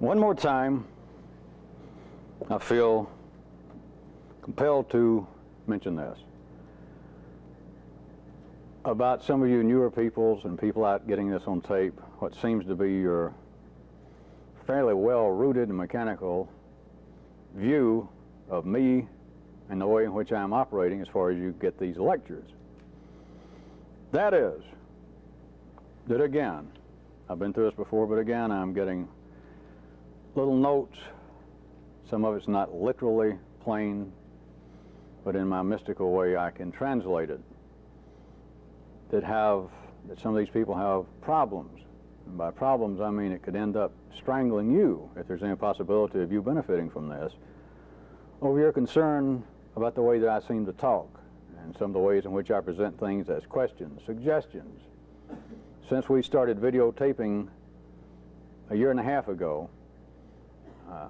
One more time, I feel compelled to mention this about some of you newer peoples and people out getting this on tape, what seems to be your fairly well-rooted and mechanical view of me and the way in which I'm operating as far as you get these lectures. That is, that again, I've been through this before, but again, I'm getting little notes. Some of it's not literally plain, but in my mystical way I can translate it. That some of these people have problems. And by problems, I mean it could end up strangling you, if there's any possibility of you benefiting from this, over your concern about the way that I seem to talk, and some of the ways in which I present things as questions, suggestions. Since we started videotaping a year and a half ago,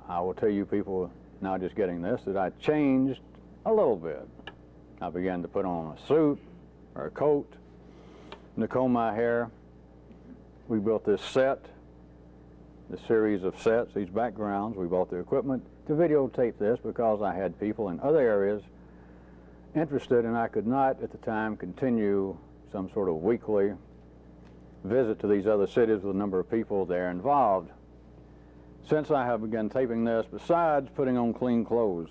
I will tell you people now just getting this, that I changed a little bit. I began to put on a suit or a coat, and to comb my hair. We built this set, this series of sets, these backgrounds. We bought the equipment to videotape this because I had people in other areas interested, and I could not at the time continue some sort of weekly visit to these other cities with a number of people there involved. Since I have begun taping this, besides putting on clean clothes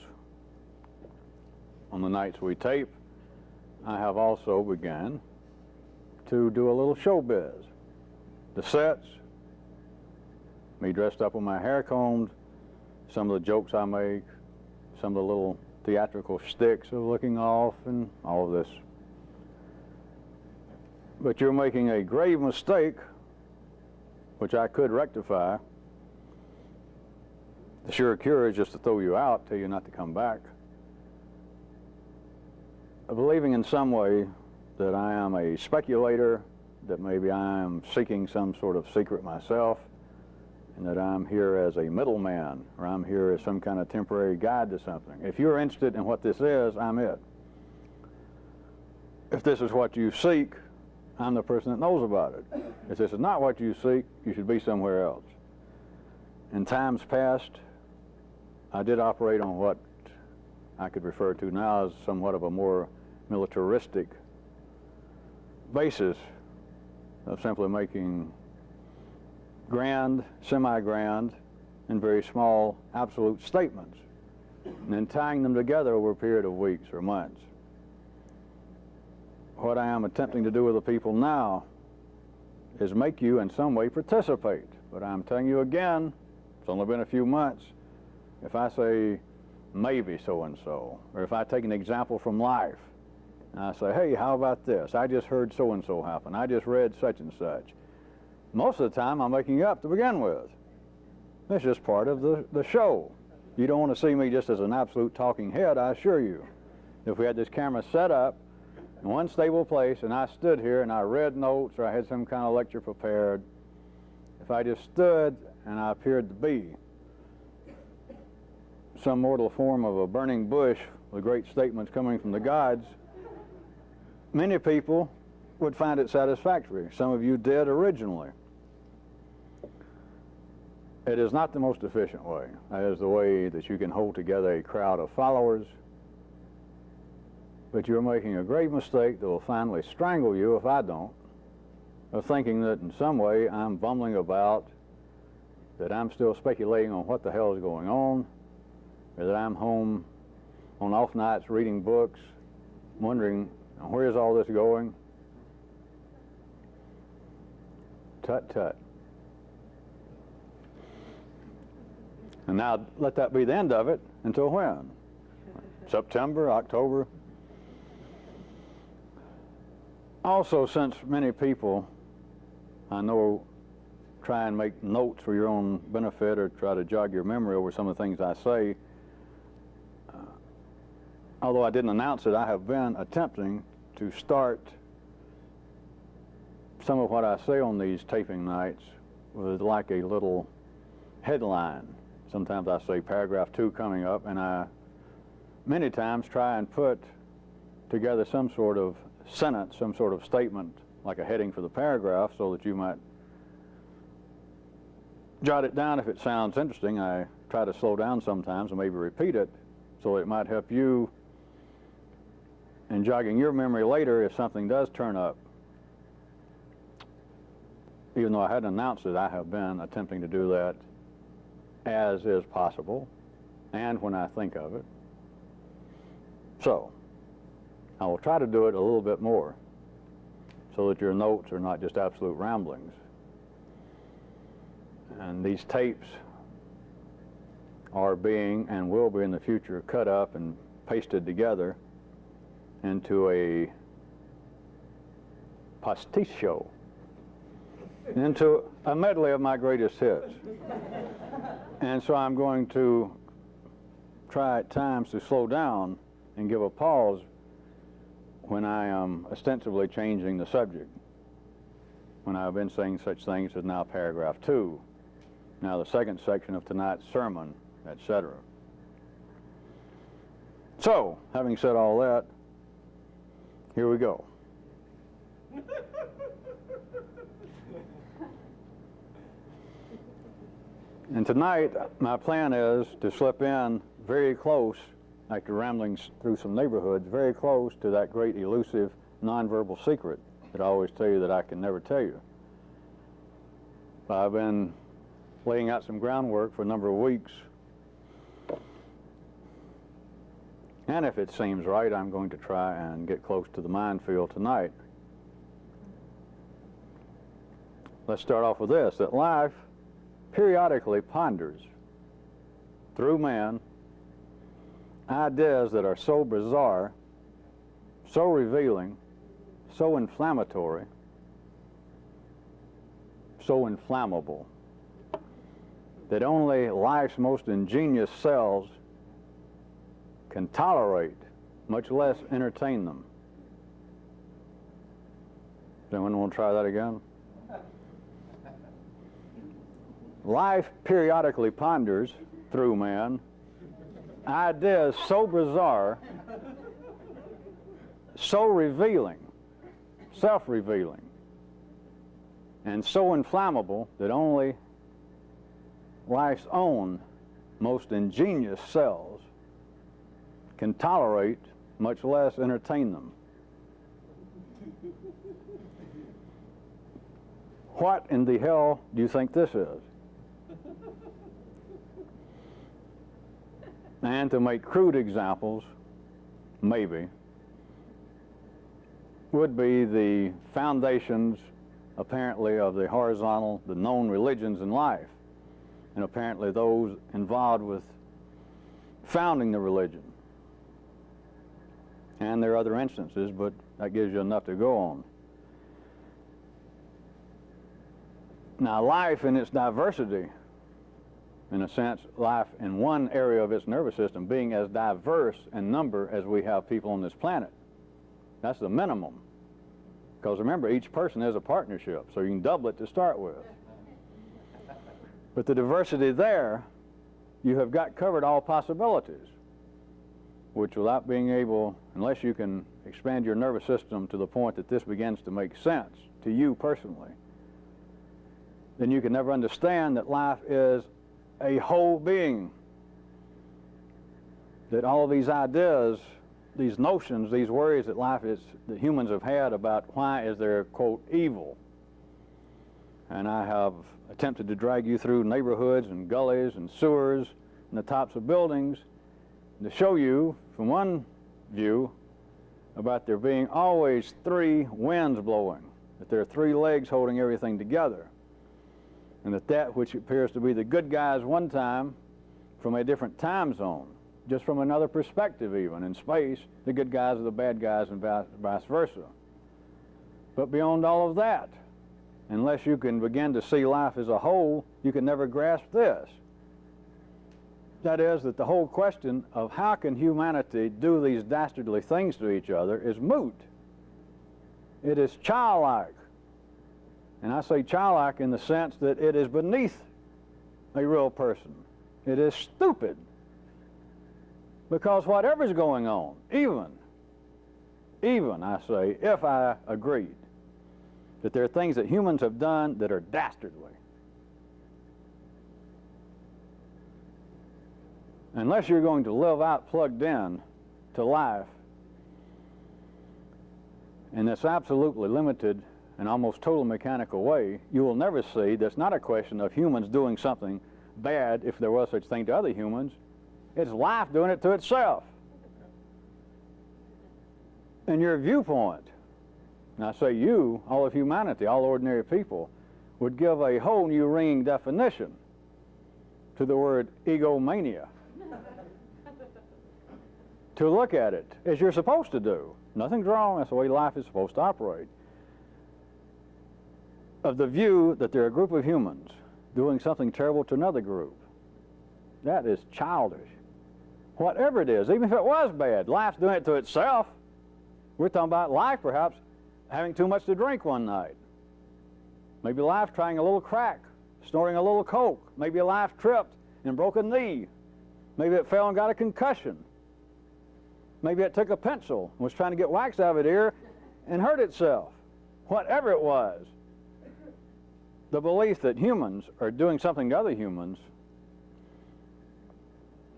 on the nights we tape, I have also begun to do a little showbiz. The sets, me dressed up with my hair combed, some of the jokes I make, some of the little theatrical shticks of looking off and all of this. But you're making a grave mistake, which I could rectify. The sure cure is just to throw you out, tell you not to come back. Believing in some way that I am a speculator, that maybe I am seeking some sort of secret myself, and that I'm here as a middleman, or I'm here as some kind of temporary guide to something. If you're interested in what this is, I'm it. If this is what you seek, I'm the person that knows about it. If this is not what you seek, you should be somewhere else. In times past, I did operate on what I could refer to now as somewhat of a more militaristic basis of simply making grand, semi-grand, and very small absolute statements, and then tying them together over a period of weeks or months. What I am attempting to do with the people now is make you in some way participate. But I'm telling you again, it's only been a few months. If I say maybe so-and-so, or if I take an example from life, and I say, hey, how about this? I just heard so-and-so happen. I just read such and such. Most of the time, I'm making up to begin with. It's just part of the show. You don't want to see me just as an absolute talking head, I assure you. If we had this camera set up in one stable place, and I stood here and I read notes, or I had some kind of lecture prepared, if I just stood and I appeared to be some mortal form of a burning bush with great statements coming from the gods, many people would find it satisfactory. Some of you did originally. It is not the most efficient way. That is the way that you can hold together a crowd of followers, but you're making a grave mistake that will finally strangle you if I don't, of thinking that in some way I'm bumbling about, that I'm still speculating on what the hell is going on, or that I'm home on off nights reading books, wondering, where is all this going? Tut, tut. And now let that be the end of it until when? September, October? Also, since many people, I know, try and make notes for your own benefit or try to jog your memory over some of the things I say, although I didn't announce it, I have been attempting to start some of what I say on these taping nights with like a little headline. Sometimes I say paragraph 2 coming up, and I many times try and put together some sort of sentence, some sort of statement, like a heading for the paragraph, so that you might jot it down if it sounds interesting. I try to slow down sometimes and maybe repeat it so it might help you in jogging your memory later if something does turn up. Even though I hadn't announced it, I have been attempting to do that as is possible and when I think of it. So, I will try to do it a little bit more so that your notes are not just absolute ramblings. And these tapes are being and will be in the future cut up and pasted together into a pastiche show, into a medley of my greatest hits. And so I'm going to try at times to slow down and give a pause when I am ostensibly changing the subject. When I've been saying such things as now paragraph 2, now the second section of tonight's sermon, etc. So, having said all that, here we go. And tonight, my plan is to slip in very close, after rambling through some neighborhoods, very close to that great elusive nonverbal secret that I always tell you that I can never tell you. I've been laying out some groundwork for a number of weeks, and if it seems right, I'm going to try and get close to the minefield tonight. Let's start off with this, that life periodically ponders through man ideas that are so bizarre, so revealing, so inflammatory, so inflammable, that only life's most ingenious cells can tolerate, much less entertain them. Does anyone want to try that again? Life periodically ponders through man ideas so bizarre, so revealing, self-revealing, and so inflammable that only life's own most ingenious cells can tolerate, much less entertain them. What in the hell do you think this is? And to make crude examples, maybe, would be the foundations, apparently, of the horizontal, the known religions in life, and apparently those involved with founding the religion. And there are other instances, but that gives you enough to go on. Now, life in its diversity, in a sense, life in one area of its nervous system being as diverse in number as we have people on this planet. That's the minimum. Because remember, each person is a partnership, so you can double it to start with. But the diversity there, you have got covered all possibilities, which without being able, unless you can expand your nervous system to the point that this begins to make sense to you personally, then you can never understand that life is a whole being. That all of these ideas, these notions, these worries that life is, that humans have had about why is there, quote, evil. And I have attempted to drag you through neighborhoods and gullies and sewers and the tops of buildings to show you, from one view, about there being always three winds blowing, that there are three legs holding everything together, and that which appears to be the good guys one time from a different time zone, just from another perspective even, in space, the good guys are the bad guys and vice versa. But beyond all of that, unless you can begin to see life as a whole, you can never grasp this. That is, that the whole question of how can humanity do these dastardly things to each other is moot. It is childlike. And I say childlike in the sense that it is beneath a real person. It is stupid. Because whatever's going on, even I say, if I agreed that there are things that humans have done that are dastardly, unless you're going to live out plugged in to life in this absolutely limited and almost total mechanical way, you will never see that's not a question of humans doing something bad, if there was such thing, to other humans. It's life doing it to itself. In your viewpoint, and I say you, all of humanity, all ordinary people, would give a whole new ringing definition to the word egomania. To look at it as you're supposed to do. Nothing's wrong, that's the way life is supposed to operate. Of the view that there are a group of humans doing something terrible to another group. That is childish. Whatever it is, even if it was bad, life's doing it to itself. We're talking about life perhaps having too much to drink one night. Maybe life trying a little crack, snorting a little coke. Maybe a life tripped and broke a knee. Maybe it fell and got a concussion. Maybe it took a pencil and was trying to get wax out of its ear and hurt itself. Whatever it was, the belief that humans are doing something to other humans,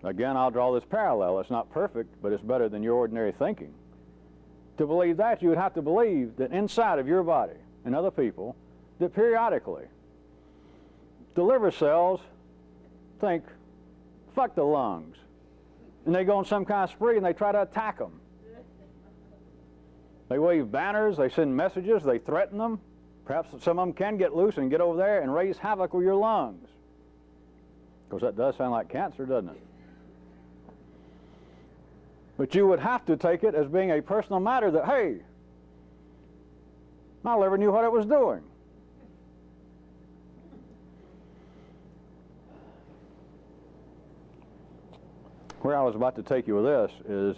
again, I'll draw this parallel. It's not perfect, but it's better than your ordinary thinking. To believe that, you would have to believe that inside of your body and other people, that periodically the liver cells think, fuck the lungs. And they go on some kind of spree and they try to attack them. They wave banners, they send messages, they threaten them. Perhaps some of them can get loose and get over there and raise havoc with your lungs. Because that does sound like cancer, doesn't it? But you would have to take it as being a personal matter that, hey, my liver knew what it was doing. Where I was about to take you with this is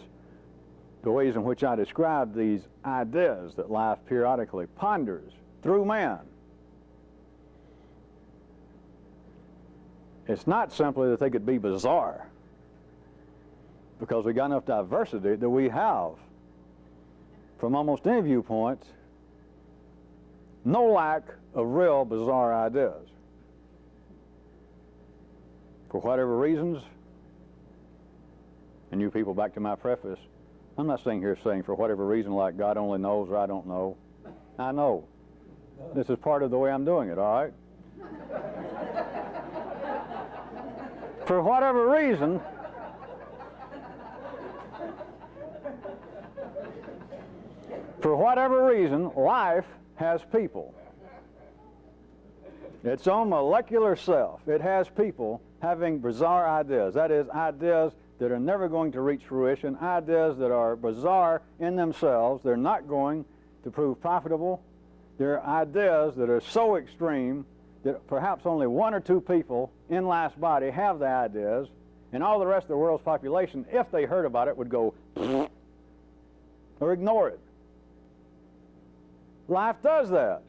the ways in which I describe these ideas that life periodically ponders through man. It's not simply that they could be bizarre, because we got enough diversity that we have, from almost any viewpoint, no lack of real bizarre ideas. For whatever reasons, and you people, back to my preface, I'm not sitting here saying for whatever reason like God only knows or I don't know. I know. This is part of the way I'm doing it, all right? For whatever reason, life has people. Its own molecular self. It has people having bizarre ideas. That is, ideas that are never going to reach fruition, ideas that are bizarre in themselves. They're not going to prove profitable. They're ideas that are so extreme that perhaps only one or two people in life's body have the ideas, and all the rest of the world's population, if they heard about it, would go or ignore it. Life does that.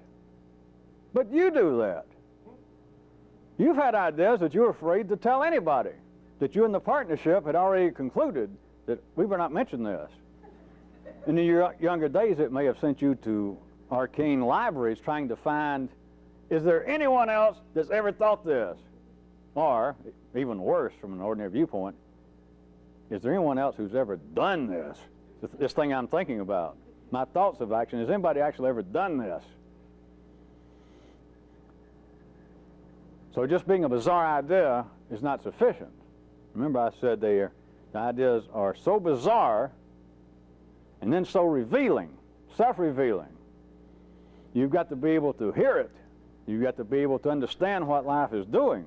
But you do that. You've had ideas that you're afraid to tell anybody, that you and the partnership had already concluded that we better not mention this. And in your younger days, it may have sent you to arcane libraries trying to find, is there anyone else that's ever thought this? Or, even worse from an ordinary viewpoint, is there anyone else who's ever done this thing I'm thinking about? My thoughts of action, has anybody actually ever done this? So just being a bizarre idea is not sufficient. Remember I said the ideas are so bizarre and then so revealing, self-revealing. You've got to be able to hear it. You've got to be able to understand what life is doing.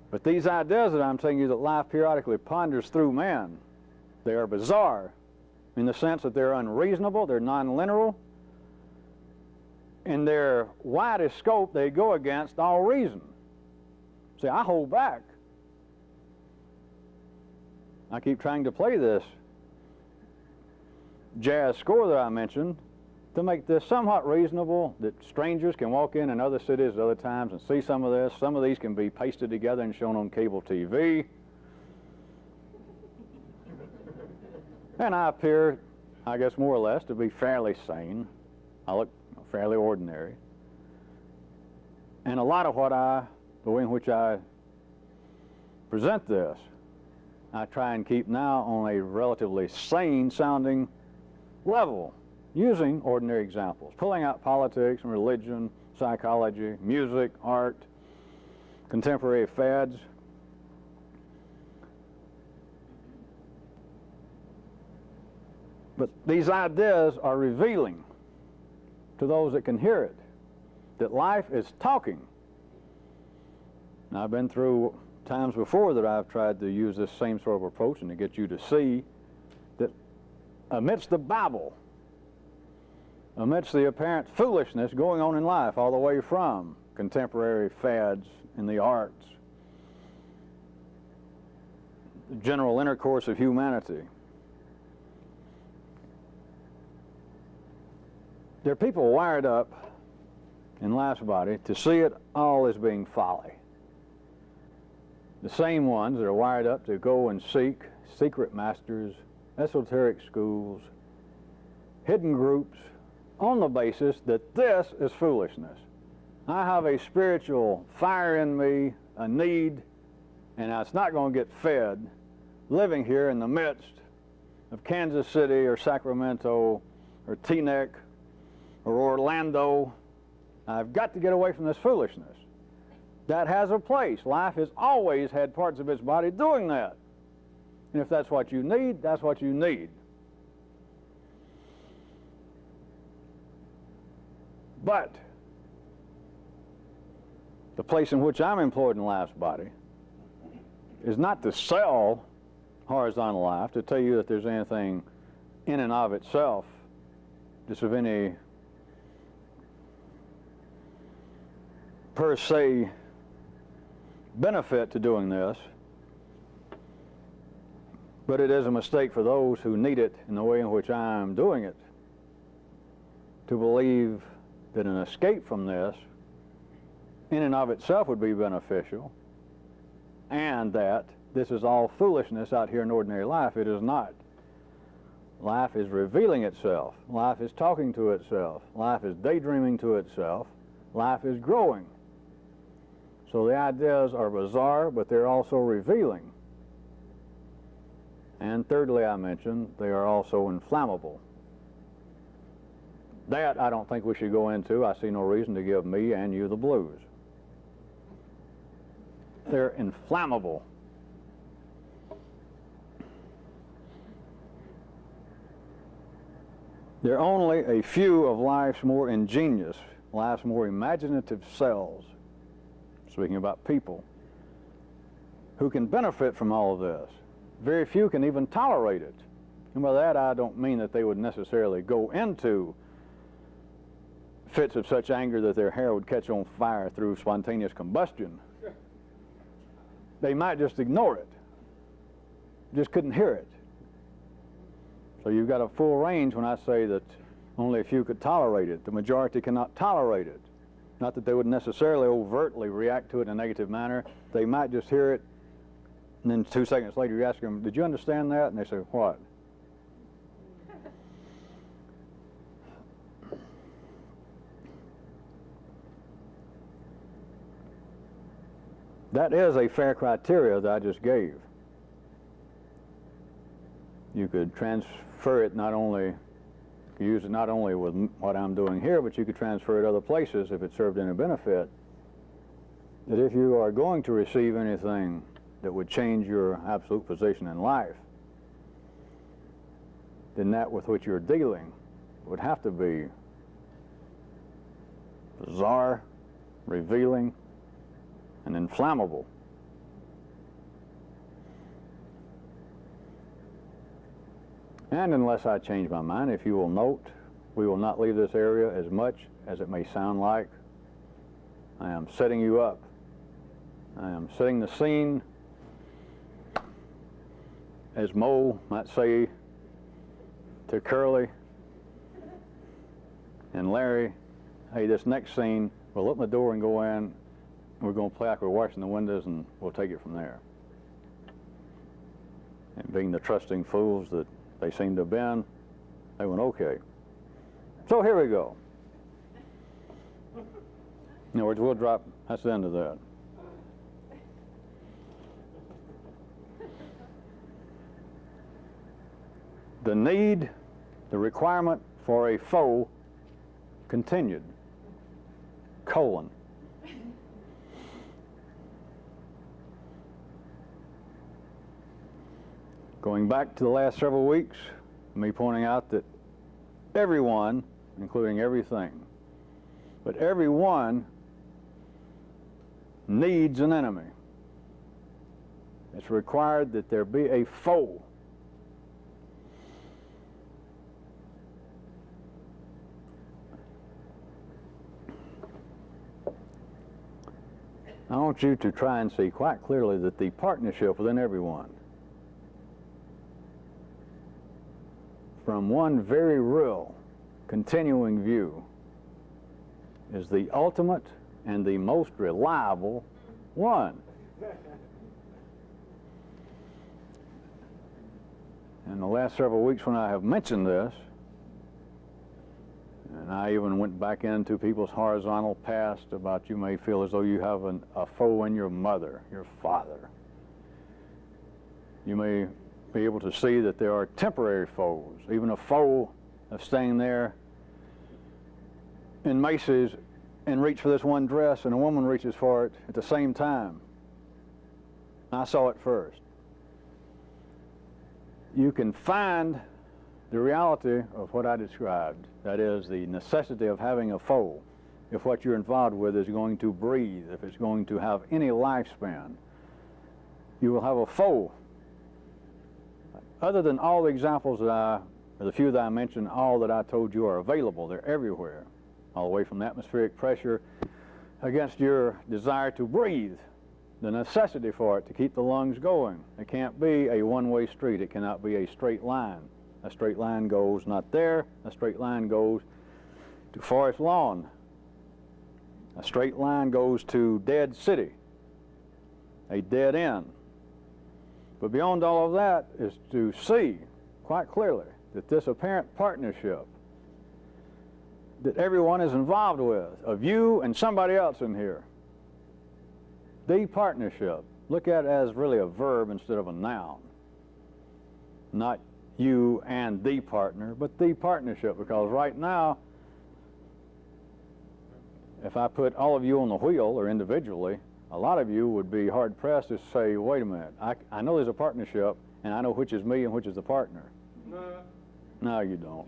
But these ideas that I'm telling you that life periodically ponders through man, they are bizarre in the sense that they're unreasonable, they're non-linear. In their widest scope, they go against all reason. See, I hold back. I keep trying to play this jazz score that I mentioned to make this somewhat reasonable, that strangers can walk in other cities at other times and see some of this. Some of these can be pasted together and shown on cable TV. And I appear, I guess more or less, to be fairly sane. I look fairly ordinary. And a lot of the way in which I present this, I try and keep now on a relatively sane sounding level, using ordinary examples, pulling out politics and religion, psychology, music, art, contemporary fads. But these ideas are revealing to those that can hear it that life is talking. Now, I've been through times before that I've tried to use this same sort of approach and to get you to see that amidst the babble, amidst the apparent foolishness going on in life, all the way from contemporary fads in the arts, the general intercourse of humanity, there are people wired up in life's body to see it all as being folly. The same ones that are wired up to go and seek secret masters, esoteric schools, hidden groups, on the basis that this is foolishness. I have a spiritual fire in me, a need, and it's not going to get fed living here in the midst of Kansas City or Sacramento or Teaneck or Orlando. I've got to get away from this foolishness. That has a place. Life has always had parts of its body doing that. And if that's what you need, that's what you need. But the place in which I'm employed in life's body is not to sell horizontal life, to tell you that there's anything in and of itself just of any per se benefit to doing this, but it is a mistake for those who need it in the way in which I'm doing it to believe that an escape from this in and of itself would be beneficial, and that this is all foolishness out here in ordinary life. It is not. Life is revealing itself. Life is talking to itself. Life is daydreaming to itself. Life is growing. So the ideas are bizarre, but they're also revealing. And thirdly, I mentioned, they are also inflammable. That I don't think we should go into. I see no reason to give me and you the blues. They're inflammable. They're only a few of life's more ingenious, life's more imaginative cells, speaking about people, who can benefit from all of this. Very few can even tolerate it. And by that I don't mean that they would necessarily go into fits of such anger that their hair would catch on fire through spontaneous combustion. They might just ignore it, just couldn't hear it. So you've got a full range when I say that only a few could tolerate it. The majority cannot tolerate it. Not that they would necessarily overtly react to it in a negative manner. They might just hear it, and then 2 seconds later you ask them, did you understand that? And they say, what? That is a fair criteria that I just gave. You could transfer it not only, use it not only with what I'm doing here, but you could transfer it other places if it served any benefit. That if you are going to receive anything that would change your absolute position in life, then that with which you're dealing would have to be bizarre, revealing, and inflammable. And unless I change my mind, if you will note, we will not leave this area as much as it may sound like. I am setting you up. I am setting the scene, as Mo might say to Curly and Larry, hey, this next scene, we'll open the door and go in. We're going to play like we're washing the windows, and we'll take it from there. And being the trusting fools that they seem to have been, they went, okay. So here we go. In other words, we'll drop, that's the end of that. The need, the requirement for a foe continued, colon. Going back to the last several weeks, me pointing out that everyone, including everything, but everyone needs an enemy. It's required that there be a foe. I want you to try and see quite clearly that the partnership within everyone, from one very real, continuing view, is the ultimate and the most reliable one. In the last several weeks when I have mentioned this, and I even went back into people's horizontal past about you may feel as though you have a foe in your mother, your father. You may be able to see that there are temporary foes, even a foe of staying there in Macy's and reach for this one dress and a woman reaches for it at the same time. I saw it first. You can find the reality of what I described. That is the necessity of having a foe if what you're involved with is going to breathe, if it's going to have any lifespan. You will have a foe. Other than all the examples that the few that I mentioned, all that I told you are available. They're everywhere, all the way from atmospheric pressure against your desire to breathe, the necessity for it to keep the lungs going. It can't be a one-way street. It cannot be a straight line. A straight line goes not there. A straight line goes to forest lawn. A straight line goes to dead city, a dead end. But beyond all of that is to see quite clearly that this apparent partnership that everyone is involved with, of you and somebody else in here, the partnership, look at it as really a verb instead of a noun. Not you and the partner, but the partnership, because right now, if I put all of you on the wheel or individually, a lot of you would be hard-pressed to say, wait a minute, I know there's a partnership, and I know which is me and which is the partner. No, you don't.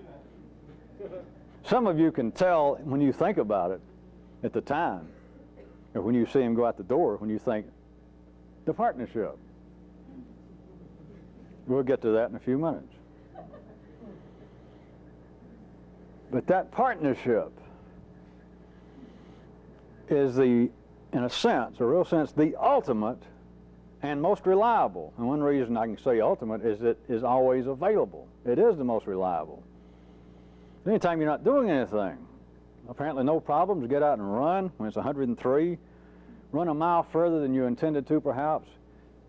Some of you can tell when you think about it at the time, or when you see him go out the door, when you think, the partnership. We'll get to that in a few minutes. But that partnership is in a sense, a real sense, the ultimate and most reliable. And one reason I can say ultimate is it is always available. It is the most reliable. Anytime you're not doing anything, apparently no problems, get out and run when it's 103, run a mile further than you intended to perhaps,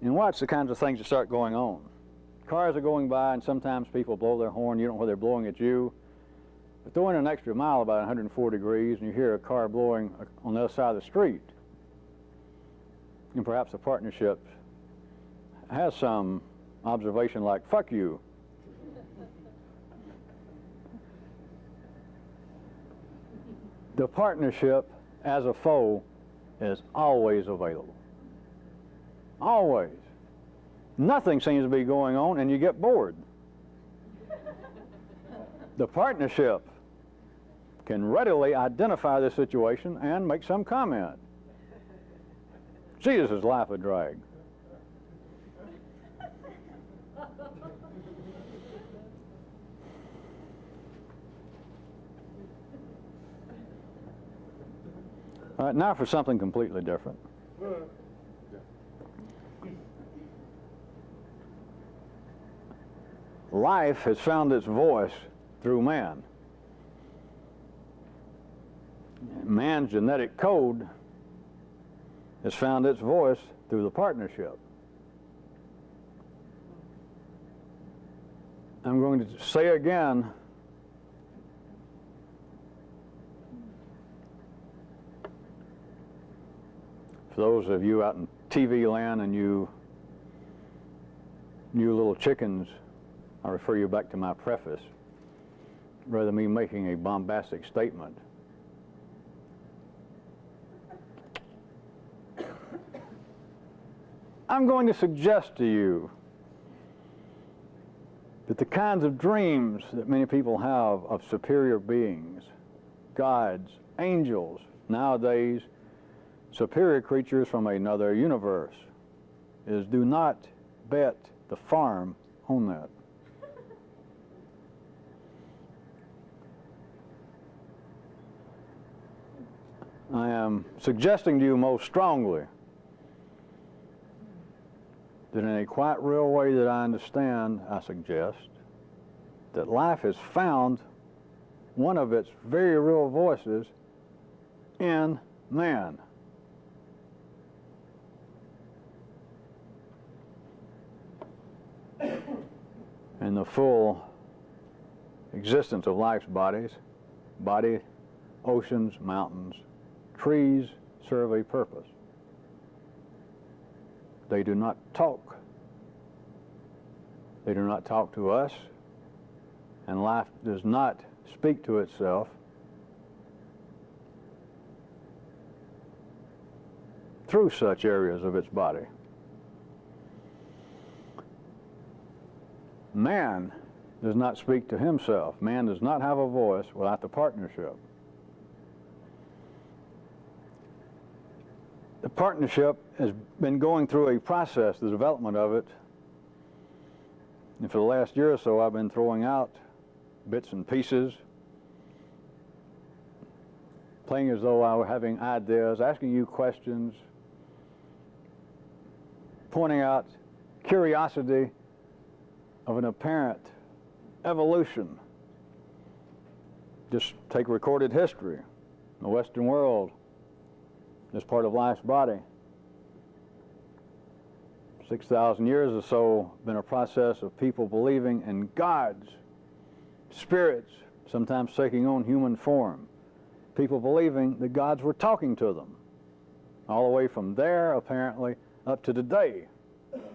and watch the kinds of things that start going on. Cars are going by and sometimes people blow their horn, you don't know whether they're blowing at you. But throw in an extra mile about 104 degrees and you hear a car blowing on the other side of the street. And perhaps a partnership has some observation like, fuck you. The partnership as a foe is always available. Always. Nothing seems to be going on and you get bored. The partnership can readily identify the situation and make some comment. Jesus' life a drag. All right, now for something completely different. Life has found its voice through man. Man's genetic code has found its voice through the partnership. I'm going to say again, for those of you out in TV land and you little chickens I refer you back to my preface, rather than me making a bombastic statement. I'm going to suggest to you that the kinds of dreams that many people have of superior beings, gods, angels, nowadays superior creatures from another universe, is do not bet the farm on that. I am suggesting to you most strongly that in a quite real way that I understand, I suggest that life has found one of its very real voices in man. In the full existence of life's body, oceans, mountains, trees serve a purpose. They do not talk. They do not talk to us, and life does not speak to itself through such areas of its body. Man does not speak to himself. Man does not have a voice without the partnership. The partnership has been going through a process, the development of it, and for the last year or so I've been throwing out bits and pieces, playing as though I were having ideas, asking you questions, pointing out curiosity of an apparent evolution. Just take recorded history. The Western world is part of life's body. 6,000 years or so been a process of people believing in gods, spirits, sometimes taking on human form. People believing that gods were talking to them. All the way from there, apparently, up to today.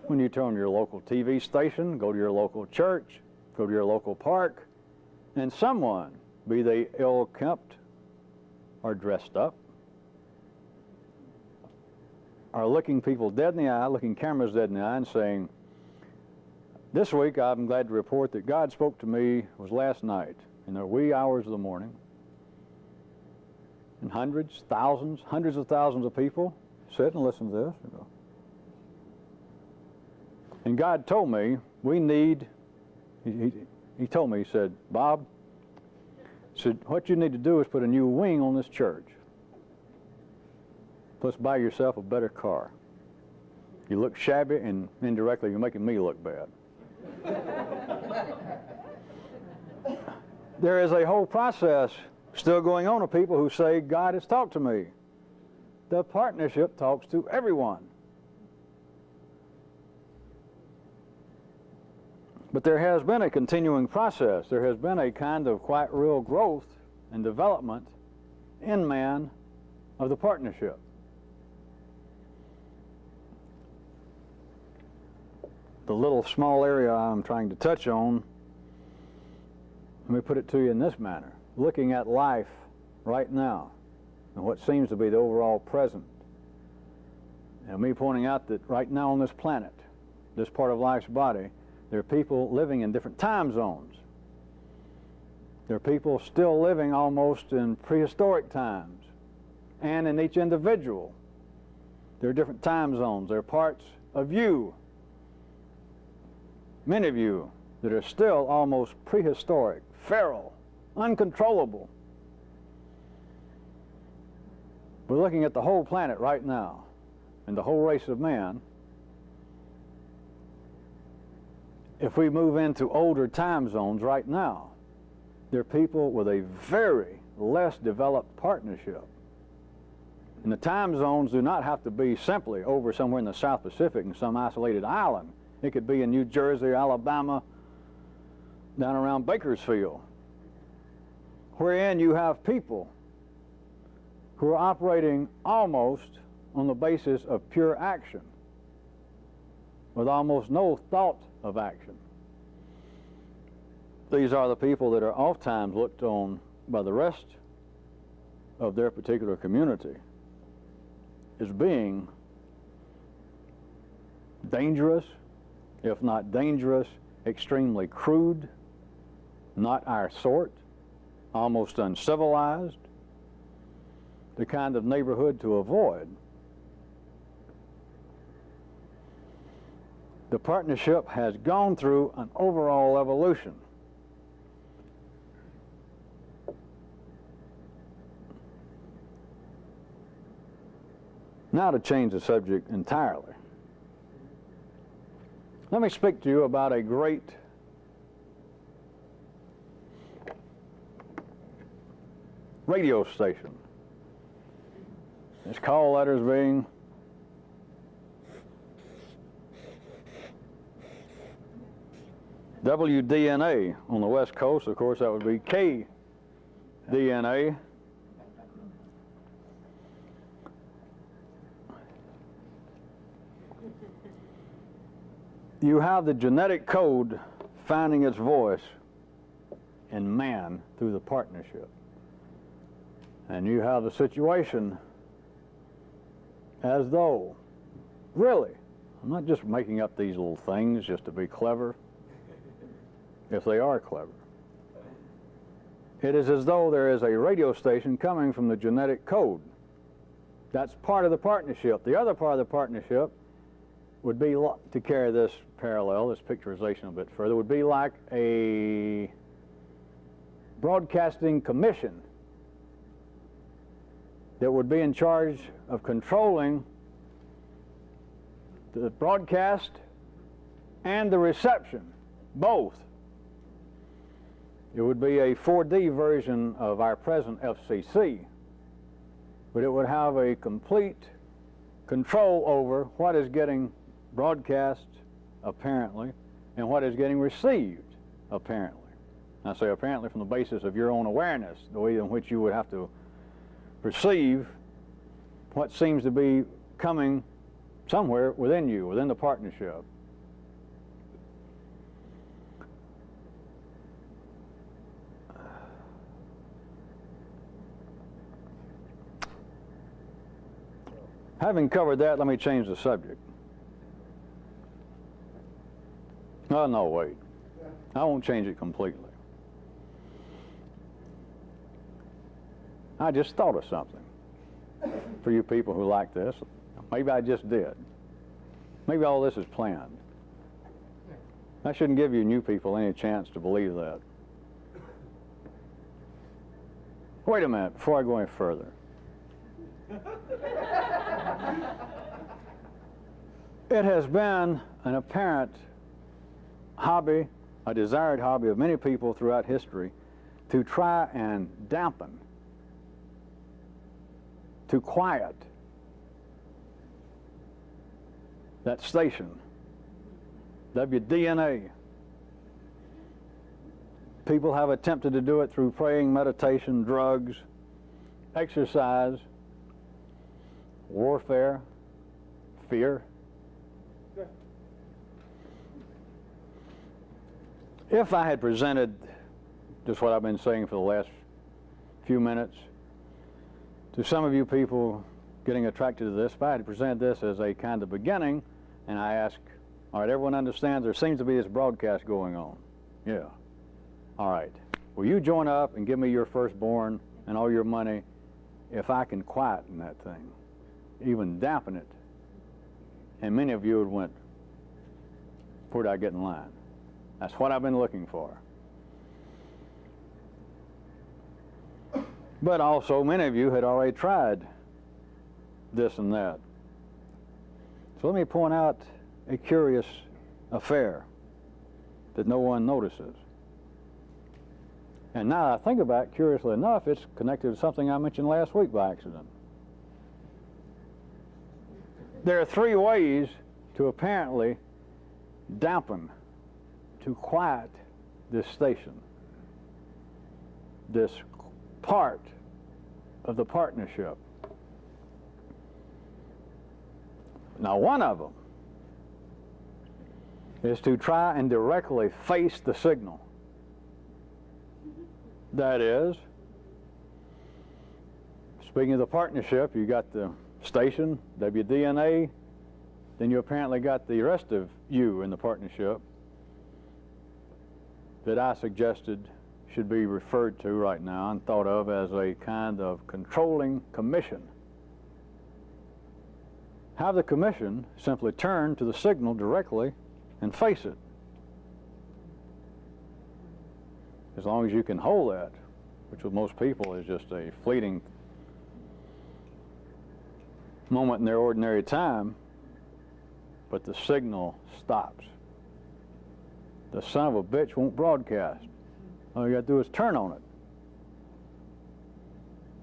When you turn on your local TV station, go to your local church, go to your local park, and someone, be they ill-kempt or dressed up, are looking people dead in the eye, looking cameras dead in the eye and saying, this week I'm glad to report that God spoke to me was last night in the wee hours of the morning. And hundreds, thousands, hundreds of thousands of people sit and listen to this. And God told me we need, he told me, he said, Bob, said, what you need to do is put a new wing on this church. Plus buy yourself a better car. You look shabby, and indirectly you're making me look bad. There is a whole process still going on of people who say, God has talked to me. The partnership talks to everyone. But there has been a continuing process. There has been a kind of quite real growth and development in man of the partnership. The little small area I'm trying to touch on, let me put it to you in this manner. Looking at life right now and what seems to be the overall present, and me pointing out that right now on this planet, this part of life's body, there are people living in different time zones. There are people still living almost in prehistoric times. And in each individual, there are different time zones. There are parts of you, many of you, that are still almost prehistoric, feral, uncontrollable. We're looking at the whole planet right now, and the whole race of man. If we move into older time zones right now, there are people with a very less developed partnership. And the time zones do not have to be simply over somewhere in the South Pacific in some isolated island. It could be in New Jersey or Alabama, down around Bakersfield, wherein you have people who are operating almost on the basis of pure action, with almost no thought of action. These are the people that are oftentimes looked on by the rest of their particular community as being dangerous, if not dangerous, extremely crude, not our sort, almost uncivilized, the kind of neighborhood to avoid. The partnership has gone through an overall evolution. Now to change the subject entirely, let me speak to you about a great radio station. Its call letters being WDNA on the West Coast. Of course, that would be KDNA. You have the genetic code finding its voice in man through the partnership. And you have the situation as though, really, I'm not just making up these little things just to be clever, if they are clever. It is as though there is a radio station coming from the genetic code. That's part of the partnership. The other part of the partnership would be, to carry this parallel, this picturization a bit further, would be like a broadcasting commission that would be in charge of controlling the broadcast and the reception, both. It would be a 4D version of our present FCC, but it would have a complete control over what is getting broadcast, apparently, and what is getting received, apparently. I say apparently from the basis of your own awareness, the way in which you would have to perceive what seems to be coming somewhere within you, within the partnership. Having covered that, let me change the subject. Oh, no, wait. I won't change it completely. I just thought of something for you people who like this. Maybe I just did. Maybe all this is planned. I shouldn't give you new people any chance to believe that. Wait a minute before I go any further. It has been an apparent hobby, a desired hobby of many people throughout history to try and dampen, to quiet that station, WDNA. People have attempted to do it through praying, meditation, drugs, exercise, warfare, fear. If I had presented just what I've been saying for the last few minutes to some of you people getting attracted to this, if I had presented this as a kind of beginning, and I ask, all right, everyone understands there seems to be this broadcast going on. Yeah. All right. Will you join up and give me your firstborn and all your money if I can quieten that thing, even dampen it? And many of you would went, where did I get in line? That's what I've been looking for. But also, many of you had already tried this and that. So let me point out a curious affair that no one notices. And now that I think about it, curiously enough, it's connected to something I mentioned last week by accident. There are three ways to apparently dampen, to quiet this station, this part of the partnership. Now, one of them is to try and directly face the signal. That is, speaking of the partnership, you got the station, WDNA, then you apparently got the rest of you in the partnership that I suggested should be referred to right now and thought of as a kind of controlling commission. Have the commission simply turn to the signal directly and face it. As long as you can hold that, which with most people is just a fleeting moment in their ordinary time, but the signal stops. The son of a bitch won't broadcast. All you got to do is turn on it.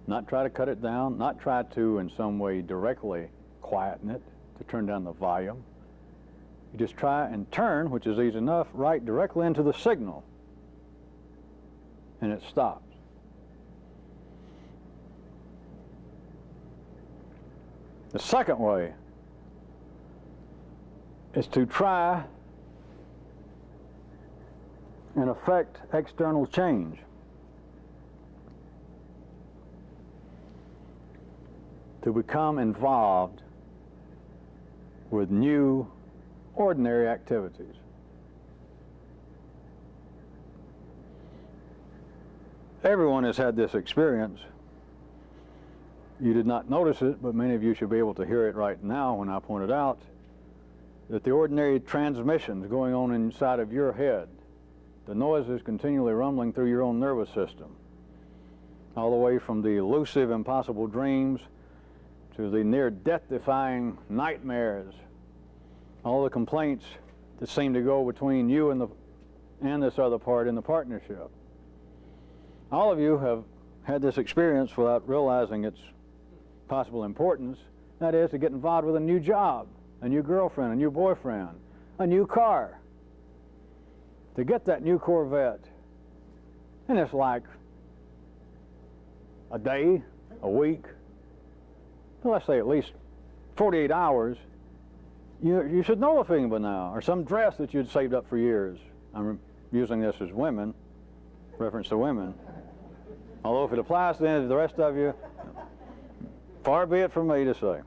Not try to cut it down, not try to in some way directly quieten it, to turn down the volume. You just try and turn, which is easy enough, right directly into the signal, and it stops. The second way is to try and affect external change. To become involved with new, ordinary activities. Everyone has had this experience. You did not notice it, but many of you should be able to hear it right now when I point it out, that the ordinary transmissions going on inside of your head, the noises continually rumbling through your own nervous system, all the way from the elusive, impossible dreams to the near death-defying nightmares, all the complaints that seem to go between you and this other part in the partnership. All of you have had this experience without realizing its possible importance. That is, to get involved with a new job, a new girlfriend, a new boyfriend, a new car. To get that new Corvette. And it's like a day, a week, well, let's say at least 48 hours. You should know the feeling by now, or some dress that you'd saved up for years. I'm using this as women, reference to women. Although if it applies to the rest of you, far be it from me to say.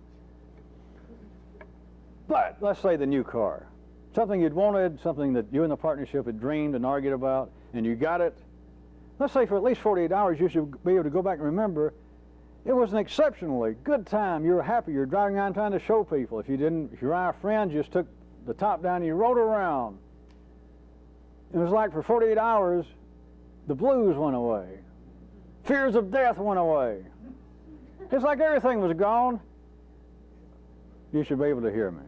But let's say the new car. Something you'd wanted, something that you and the partnership had dreamed and argued about, and you got it. Let's say for at least 48 hours you should be able to go back and remember it was an exceptionally good time. You were happy. You were driving around trying to show people. If you were our friends, you just took the top down and you rode around. It was like for 48 hours, the blues went away. Fears of death went away. It's like everything was gone. You should be able to hear me.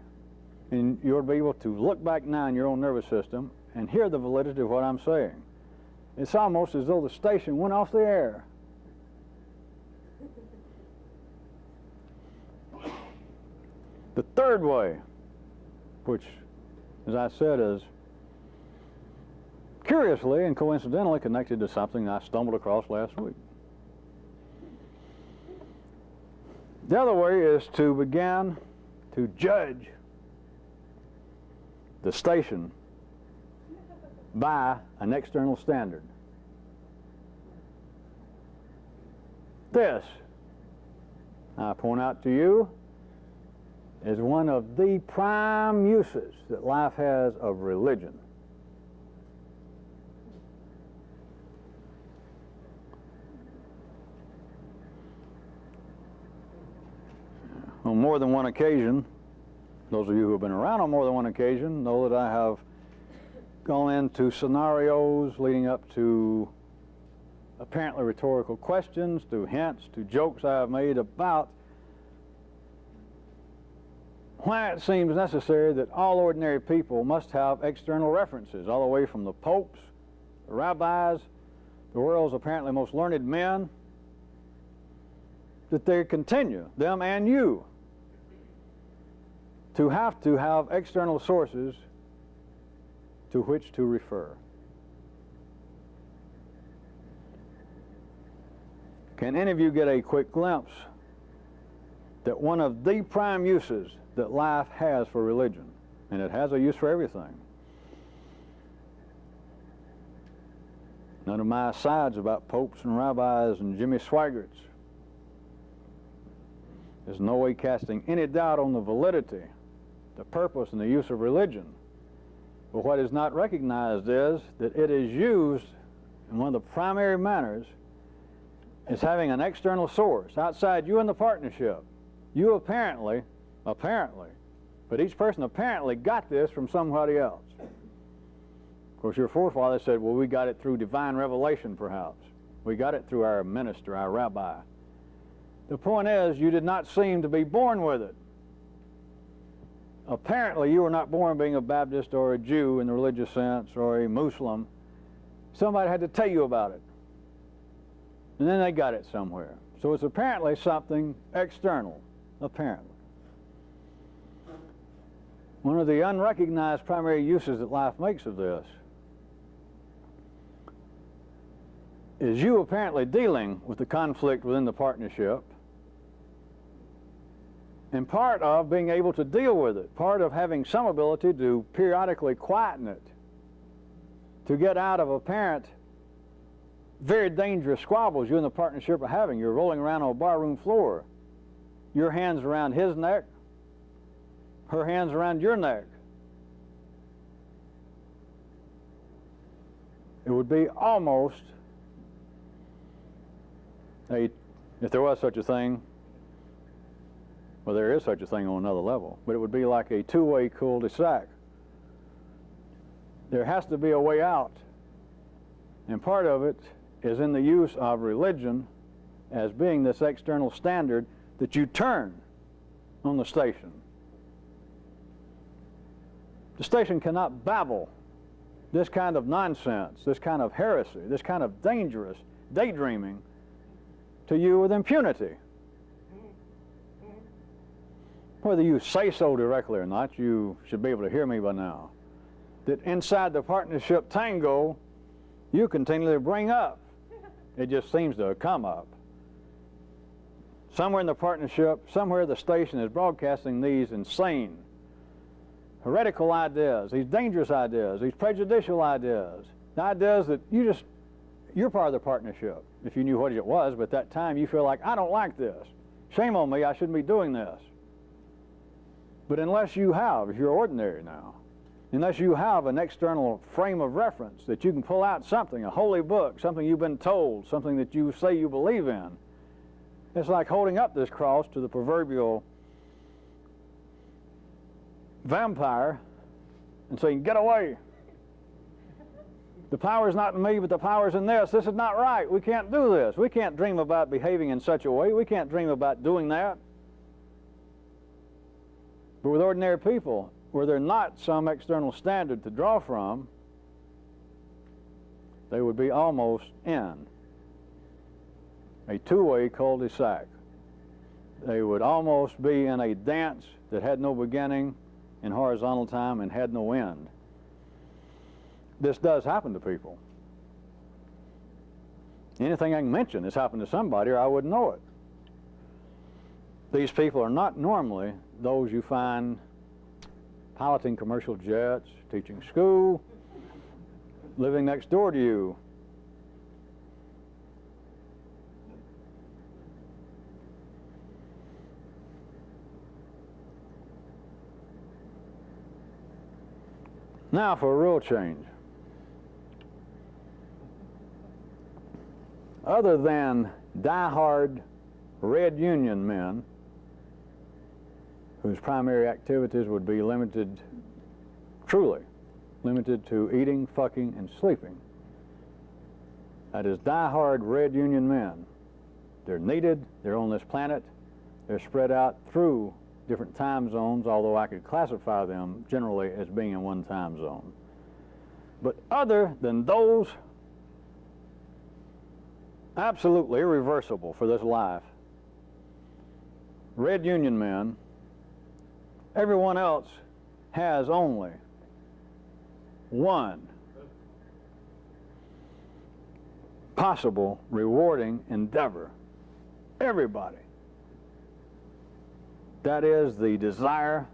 And you ought to be able to look back now in your own nervous system and hear the validity of what I'm saying. It's almost as though the station went off the air. The third way, which, as I said, is curiously and coincidentally connected to something I stumbled across last week. The other way is to begin to judge the station by an external standard. This, I point out to you, is one of the prime uses that life has of religion. On more than one occasion, those of you who have been around on more than one occasion know that I have gone into scenarios leading up to apparently rhetorical questions, to hints, to jokes I have made about why it seems necessary that all ordinary people must have external references, all the way from the popes, the rabbis, the world's apparently most learned men, that they continue, them and you, to have external sources to which to refer. Can any of you get a quick glimpse that one of the prime uses that life has for religion, and it has a use for everything, None of my asides about popes and rabbis and Jimmy Swaggarts. There's no way casting any doubt on the validity, the purpose, and the use of religion. But what is not recognized is that it is used in one of the primary manners is having an external source outside you and the partnership. You apparently, but each person apparently got this from somebody else. Of course, your forefathers said, well, we got it through divine revelation, perhaps. We got it through our minister, our rabbi. The point is, you did not seem to be born with it. Apparently, you were not born being a Baptist or a Jew in the religious sense or a Muslim. Somebody had to tell you about it. And then they got it somewhere. So it's apparently something external, apparently. One of the unrecognized primary uses that life makes of this is you apparently dealing with the conflict within the partnership, and part of being able to deal with it, part of having some ability to periodically quieten it, to get out of apparent very dangerous squabbles you and the partnership are having. You're rolling around on a barroom floor, your hands around his neck, her hands around your neck. It would be almost if there was such a thing, well, there is such a thing on another level, but it would be like a two-way cul-de-sac. There has to be a way out, and part of it is in the use of religion as being this external standard that you turn on the station. The station cannot babble this kind of nonsense, this kind of heresy, this kind of dangerous daydreaming to you with impunity. Whether you say so directly or not, you should be able to hear me by now, that inside the partnership tango, you continually bring up. It just seems to come up. Somewhere in the partnership, somewhere the station is broadcasting these insane, heretical ideas, these dangerous ideas, these prejudicial ideas, the ideas that you're part of the partnership. If you knew what it was, but at that time you feel like, I don't like this. Shame on me, I shouldn't be doing this. But unless you have, if you're ordinary now, unless you have an external frame of reference that you can pull out something, a holy book, something you've been told, something that you say you believe in, it's like holding up this cross to the proverbial vampire and saying, get away. The power's not in me, but the power's in this. This is not right. We can't do this. We can't dream about behaving in such a way. We can't dream about doing that. But with ordinary people, were there not some external standard to draw from, they would be almost in a two-way cul-de-sac. They would almost be in a dance that had no beginning in horizontal time and had no end. This does happen to people. Anything I can mention has happened to somebody or I wouldn't know it. These people are not normally those you find piloting commercial jets, teaching school, living next door to you. Now for a real change. Other than die-hard Red Union men whose primary activities would be limited, truly limited to eating, fucking, and sleeping. That is die-hard Red Union men. They're needed, they're on this planet, they're spread out through different time zones, although I could classify them generally as being in one time zone. But other than those, absolutely irreversible for this life, Red Union men, everyone else has only one possible rewarding endeavor. Everybody. That is the desire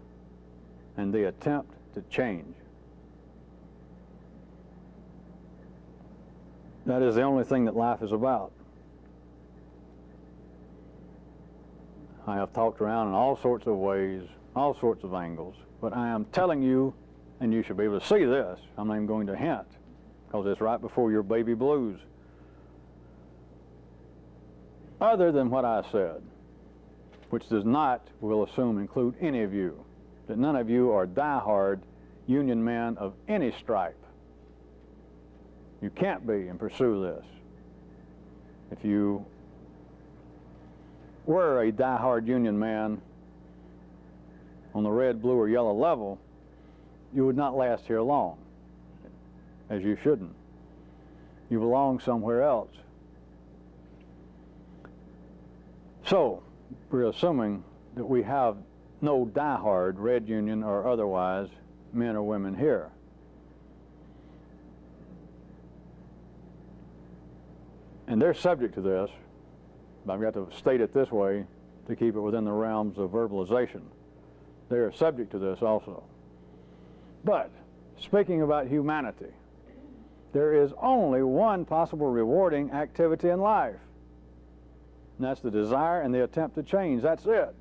and the attempt to change. That is the only thing that life is about. I have talked around in all sorts of ways, all sorts of angles, but I am telling you, and you should be able to see this, I'm not even going to hint, because it's right before your baby blues. Other than what I said, which does not, we'll assume, include any of you, that none of you are diehard Union men of any stripe. You can't be and pursue this. If you were a diehard Union man on the red, blue, or yellow level, you would not last here long, as you shouldn't. You belong somewhere else. So, we're assuming that we have no diehard Red Union or otherwise men or women here. And they're subject to this, but I've got to state it this way to keep it within the realms of verbalization. They are subject to this also. But, speaking about humanity, there is only one possible rewarding activity in life. And that's the desire and the attempt to change. That's it.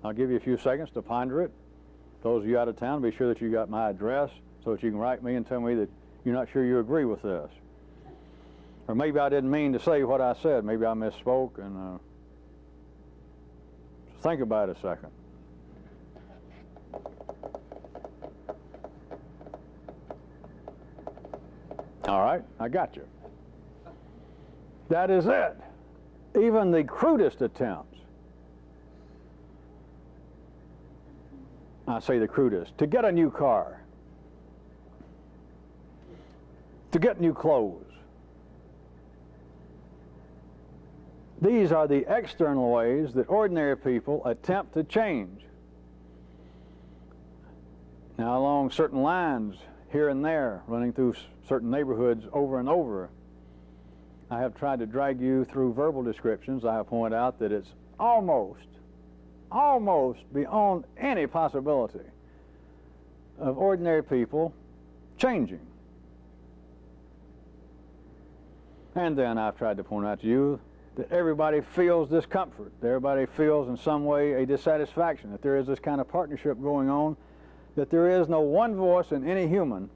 I'll give you a few seconds to ponder it. Those of you out of town, be sure that you got my address so that you can write me and tell me that you're not sure you agree with this. Or maybe I didn't mean to say what I said. Maybe I misspoke. And think about it a second. All right, I got you. That is it. Even the crudest attempts, I say the crudest, to get a new car, to get new clothes. These are the external ways that ordinary people attempt to change. Now, along certain lines, here and there, running through certain neighborhoods over and over, I have tried to drag you through verbal descriptions. I have pointed out that it's almost beyond any possibility of ordinary people changing. And then I've tried to point out to you that everybody feels discomfort, that everybody feels in some way a dissatisfaction, that there is this kind of partnership going on, that there is no one voice in any human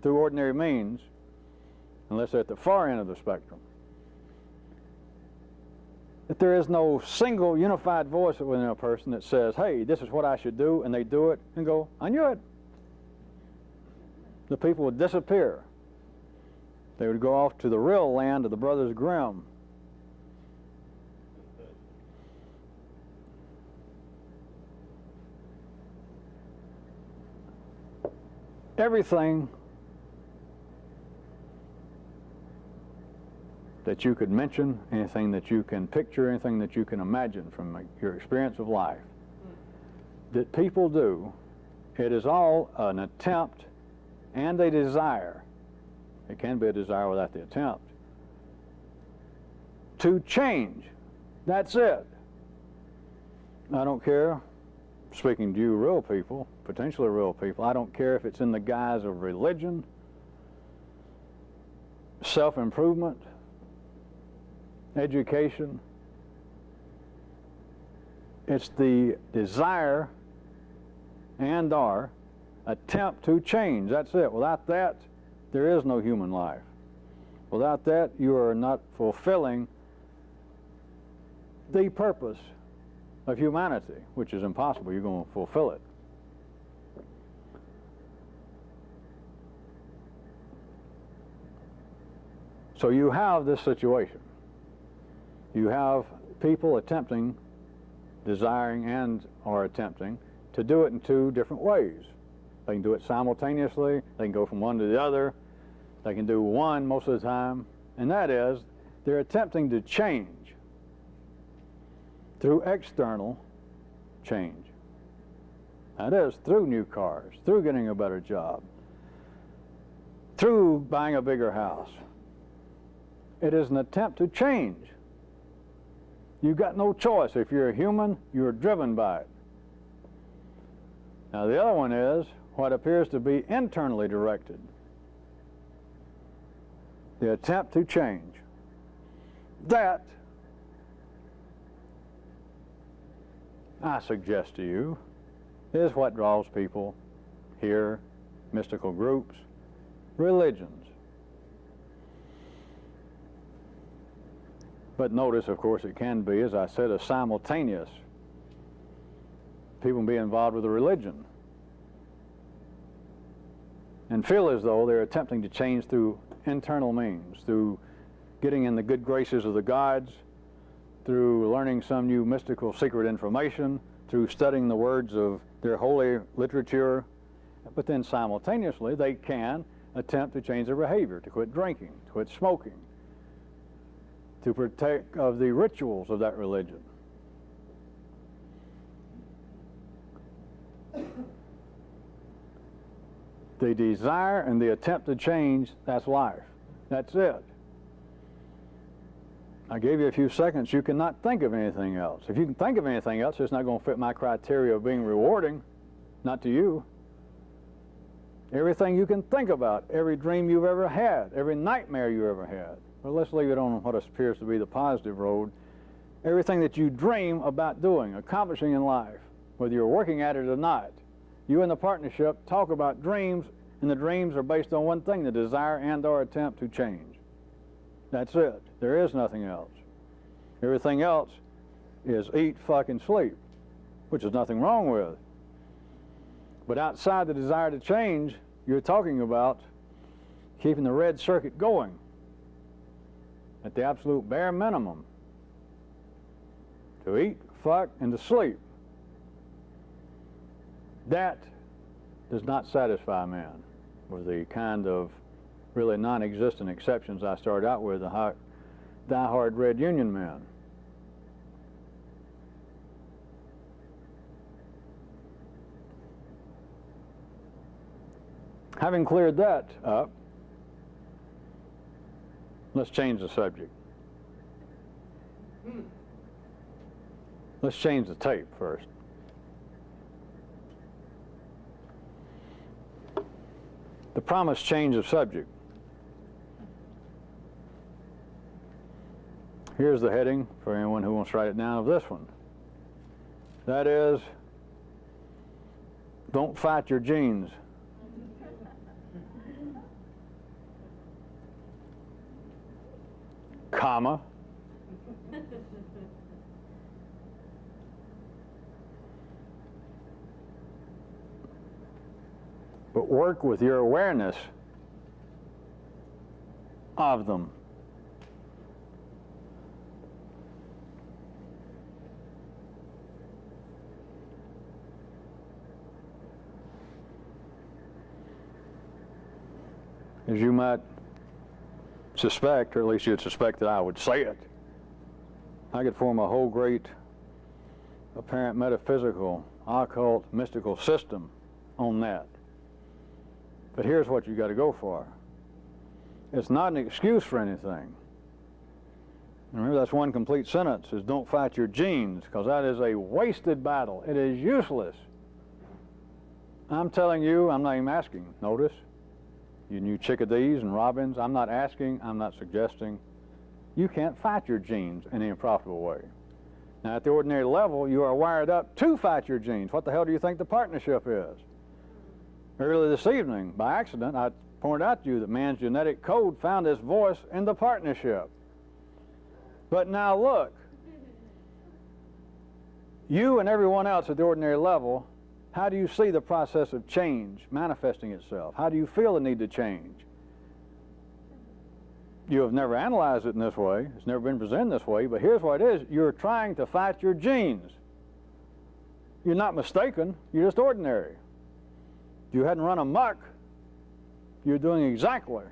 through ordinary means, unless they're at the far end of the spectrum, that there is no single unified voice within a person that says, hey, this is what I should do, and they do it and go, I knew it. The people would disappear. They would go off to the real land of the Brothers Grimm. Everything that you could mention, anything that you can picture, anything that you can imagine from your experience of life, that people do, it is all an attempt and a desire. It can be a desire without the attempt to change. That's it. I don't care, speaking to you real people, potentially real people, I don't care if it's in the guise of religion, self-improvement, education. It's the desire and our attempt to change. That's it. Without that, there is no human life. Without that, you are not fulfilling the purpose of humanity, which is impossible. You're going to fulfill it. So you have this situation. You have people attempting, desiring, and are attempting to do it in two different ways. They can do it simultaneously. They can go from one to the other. They can do one most of the time, and that is they're attempting to change through external change. That is through new cars, through getting a better job, through buying a bigger house. It is an attempt to change. You've got no choice. If you're a human, you're driven by it. Now the other one is what appears to be internally directed. the attempt to change. That, I suggest to you, is what draws people here, mystical groups, religions. But notice, of course, it can be, as I said, a simultaneous. People can be involved with a religion and feel as though they're attempting to change through internal means, through getting in the good graces of the gods, through learning some new mystical secret information, through studying the words of their holy literature. But then simultaneously they can attempt to change their behavior, to quit drinking, to quit smoking, to partake of the rituals of that religion. The desire and the attempt to change, that's life. That's it. I gave you a few seconds. You cannot think of anything else. If you can think of anything else, it's not going to fit my criteria of being rewarding, not to you. Everything you can think about, every dream you've ever had, every nightmare you ever had. Well, let's leave it on what appears to be the positive road. Everything that you dream about doing, accomplishing in life, whether you're working at it or not. You and the partnership talk about dreams, and the dreams are based on one thing, the desire and or attempt to change. That's it. There is nothing else. Everything else is eat, fuck, and sleep, which is nothing wrong with. But outside the desire to change, you're talking about keeping the red circuit going at the absolute bare minimum. To eat, fuck, and to sleep. That does not satisfy man, with the kind of really non-existent exceptions I started out with, the die-hard red union men. Having cleared that up, let's change the subject. Let's change the tape first. The promised change of subject. Here's the heading for anyone who wants to write it down of this one. That is, don't fight your genes. Comma. But work with your awareness of them. As you might suspect, or at least you'd suspect that I would say it, I could form a whole great apparent metaphysical, occult, mystical system on that. But here's what you got to go for. It's not an excuse for anything. Remember, that's one complete sentence, is don't fight your genes, because that is a wasted battle. It is useless. I'm telling you, I'm not even asking. Notice, you new chickadees and robins, I'm not asking, I'm not suggesting. You can't fight your genes in any profitable way. Now, at the ordinary level, you are wired up to fight your genes. What the hell do you think the partnership is? Earlier this evening, by accident, I pointed out to you that man's genetic code found its voice in the partnership. But now look, you and everyone else at the ordinary level, how do you see the process of change manifesting itself? How do you feel the need to change? You have never analyzed it in this way. It's never been presented this way, but here's what it is. You're trying to fight your genes. You're not mistaken. You're just ordinary. If you hadn't run amok, you're doing exactly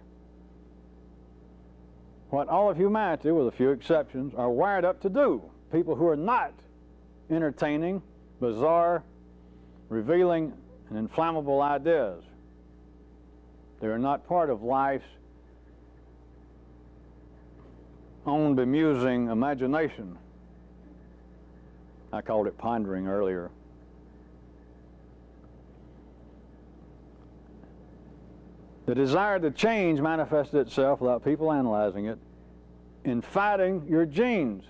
what all of humanity, with a few exceptions, are wired up to do. People who are not entertaining, bizarre, revealing, and inflammable ideas. They are not part of life's own bemusing imagination. I called it pondering earlier. The desire to change manifested itself, without people analyzing it, in fighting your genes.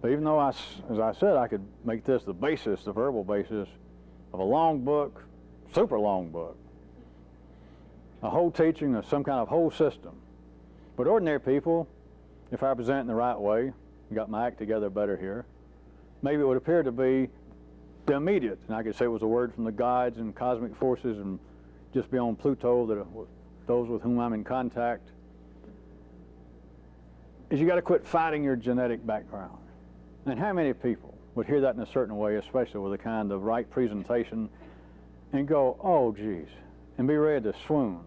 But even though, as I said, I could make this the basis, the verbal basis of a long book, super long book, a whole teaching of some kind of whole system. But ordinary people, if I present it in the right way, got my act together better here, maybe it would appear to be the immediate, and I could say it was a word from the gods and cosmic forces and just beyond Pluto, that those with whom I'm in contact, is you got to quit fighting your genetic background. And how many people would hear that in a certain way, especially with a kind of right presentation, and go, oh geez, and be ready to swoon,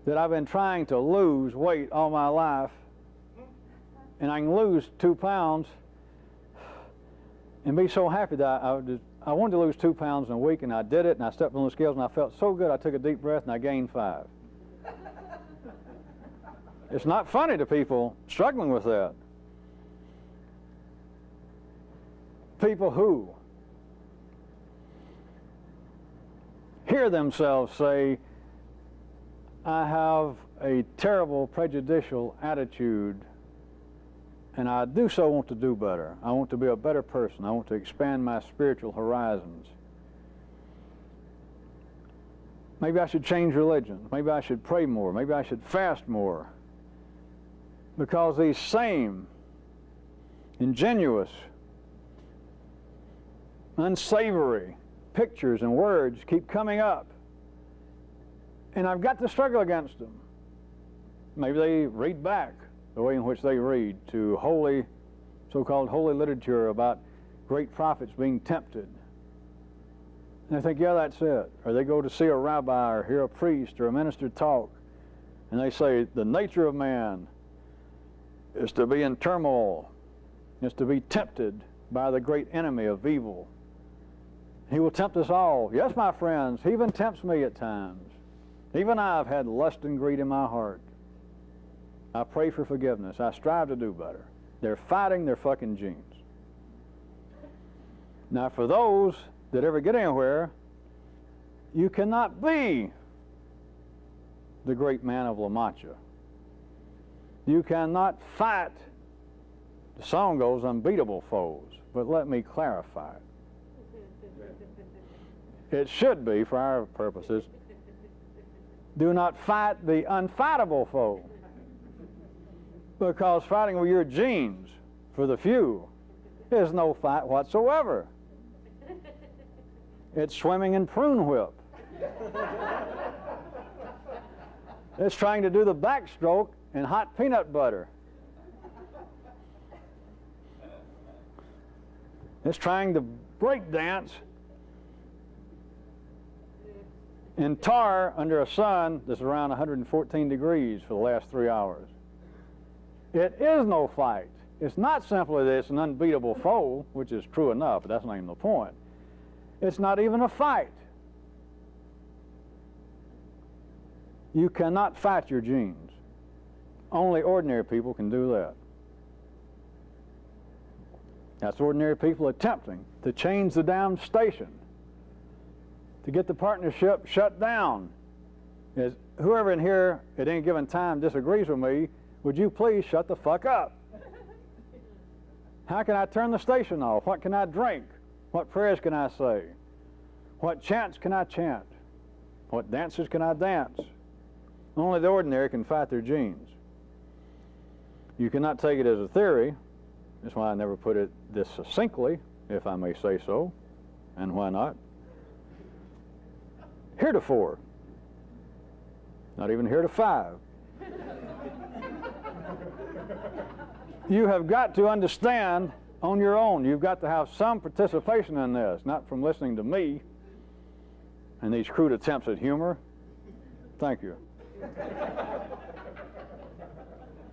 that I've been trying to lose weight all my life, and I can lose 2 pounds, and be so happy that I wanted to lose 2 pounds in a week, and I did it, and I stepped on the scales, and I felt so good, I took a deep breath, and I gained 5. It's not funny to people struggling with that. People who hear themselves say, I have a terrible prejudicial attitude, and I do so want to do better. I want to be a better person. I want to expand my spiritual horizons. Maybe I should change religions. Maybe I should pray more. Maybe I should fast more. Because these same ingenuous, unsavory pictures and words keep coming up. And I've got to struggle against them. Maybe they read back the way in which they read to holy, so-called holy literature about great prophets being tempted. And they think, yeah, that's it. Or they go to see a rabbi or hear a priest or a minister talk, and they say, the nature of man is to be in turmoil, is to be tempted by the great enemy of evil. He will tempt us all. Yes, my friends, he even tempts me at times. Even I've had lust and greed in my heart. I pray for forgiveness. I strive to do better. They're fighting their fucking genes. Now, for those that ever get anywhere, you cannot be the great man of La Mancha. You cannot fight, the song goes, unbeatable foes. But let me clarify it. It should be, for our purposes, do not fight the unfightable foe. Because fighting with your genes for the few is no fight whatsoever. It's swimming in prune whip. It's trying to do the backstroke in hot peanut butter. It's trying to break dance in tar under a sun that's around 114 degrees for the last 3 hours. It is no fight. It's not simply that it's an unbeatable foe, which is true enough, but that's not even the point. It's not even a fight. You cannot fight your genes. Only ordinary people can do that. That's ordinary people attempting to change the damn station, to get the partnership shut down. As whoever in here at any given time disagrees with me, would you please shut the fuck up? How can I turn the station off? What can I drink? What prayers can I say? What chants can I chant? What dances can I dance? Only the ordinary can fight their genes. You cannot take it as a theory. That's why I never put it this succinctly, if I may say so. And why not? Heretofore. Not even heretofore. You have got to understand on your own. You've got to have some participation in this, not from listening to me and these crude attempts at humor. Thank you.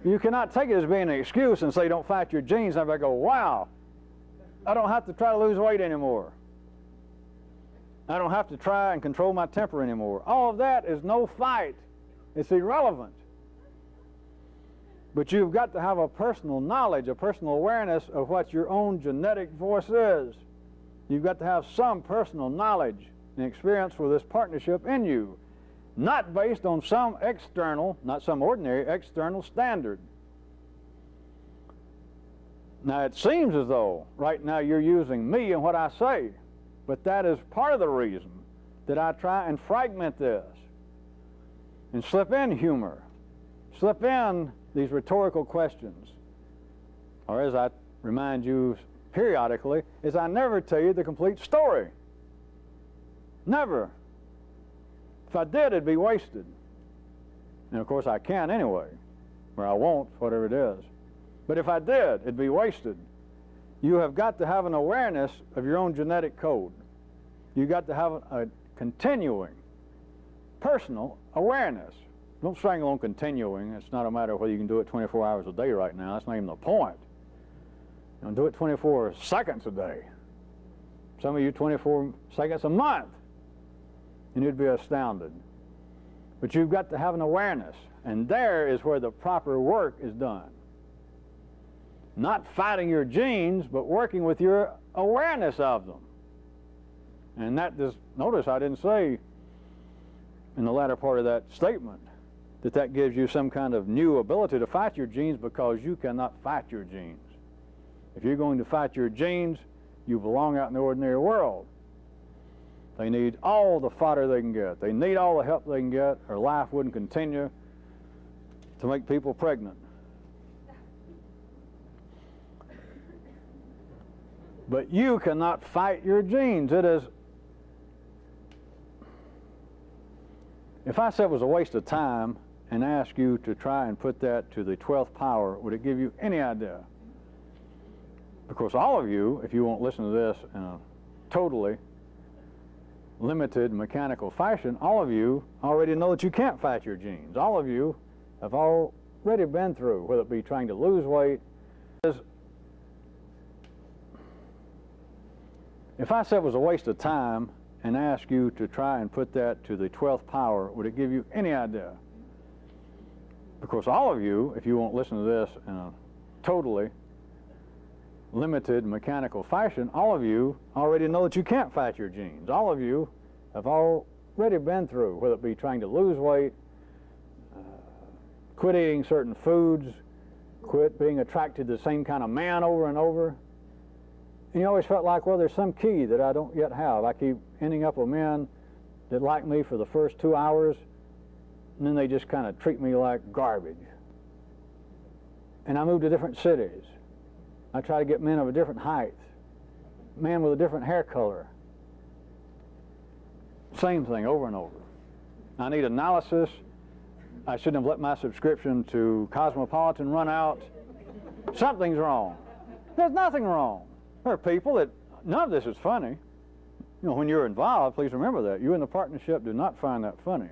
You cannot take it as being an excuse and say, don't fight your genes, and everybody go, wow, I don't have to try to lose weight anymore. I don't have to try and control my temper anymore. All of that is no fight. It's irrelevant. But you've got to have a personal knowledge, a personal awareness of what your own genetic voice is. You've got to have some personal knowledge and experience with this partnership in you, not based on some external, not some ordinary external standard. Now, it seems as though right now you're using me and what I say, but that is part of the reason that I try and fragment this and slip in humor, slip in these rhetorical questions, or as I remind you periodically, is I never tell you the complete story. Never. If I did, it'd be wasted. And of course I can anyway, or I won't, whatever it is. But if I did, it'd be wasted. You have got to have an awareness of your own genetic code. You've got to have a continuing, personal awareness. Don't strangle on continuing. It's not a matter of whether you can do it 24 hours a day right now. That's not even the point. You know, do it 24 seconds a day. Some of you 24 seconds a month. And you'd be astounded. But you've got to have an awareness. And there is where the proper work is done. Not fighting your genes, but working with your awareness of them. And that just, notice I didn't say in the latter part of that statement that gives you some kind of new ability to fight your genes, because you cannot fight your genes. If you're going to fight your genes, you belong out in the ordinary world. They need all the fodder they can get. They need all the help they can get, or life wouldn't continue to make people pregnant. But you cannot fight your genes. It is, if I said it was a waste of time and asked you to try and put that to the 12th power, would it give you any idea? Of course, all of you, if you won't listen to this in a totally limited mechanical fashion, all of you already know that you can't fight your genes. All of you have already been through, whether it be trying to lose weight. If I said it was a waste of time and asked you to try and put that to the 12th power, would it give you any idea? Of course, all of you, if you won't listen to this in a totally limited mechanical fashion, all of you already know that you can't fight your genes. All of you have already been through, whether it be trying to lose weight, quit eating certain foods, quit being attracted to the same kind of man over and over. And you always felt like, well, there's some key that I don't yet have. I keep ending up with men that like me for the first 2 hours, and then they just kind of treat me like garbage. And I move to different cities. I try to get men of a different height, men with a different hair color. Same thing over and over. I need analysis. I shouldn't have let my subscription to Cosmopolitan run out. Something's wrong. There's nothing wrong. There are people that, none of this is funny. You know, when you're involved, please remember that. You in the partnership do not find that funny.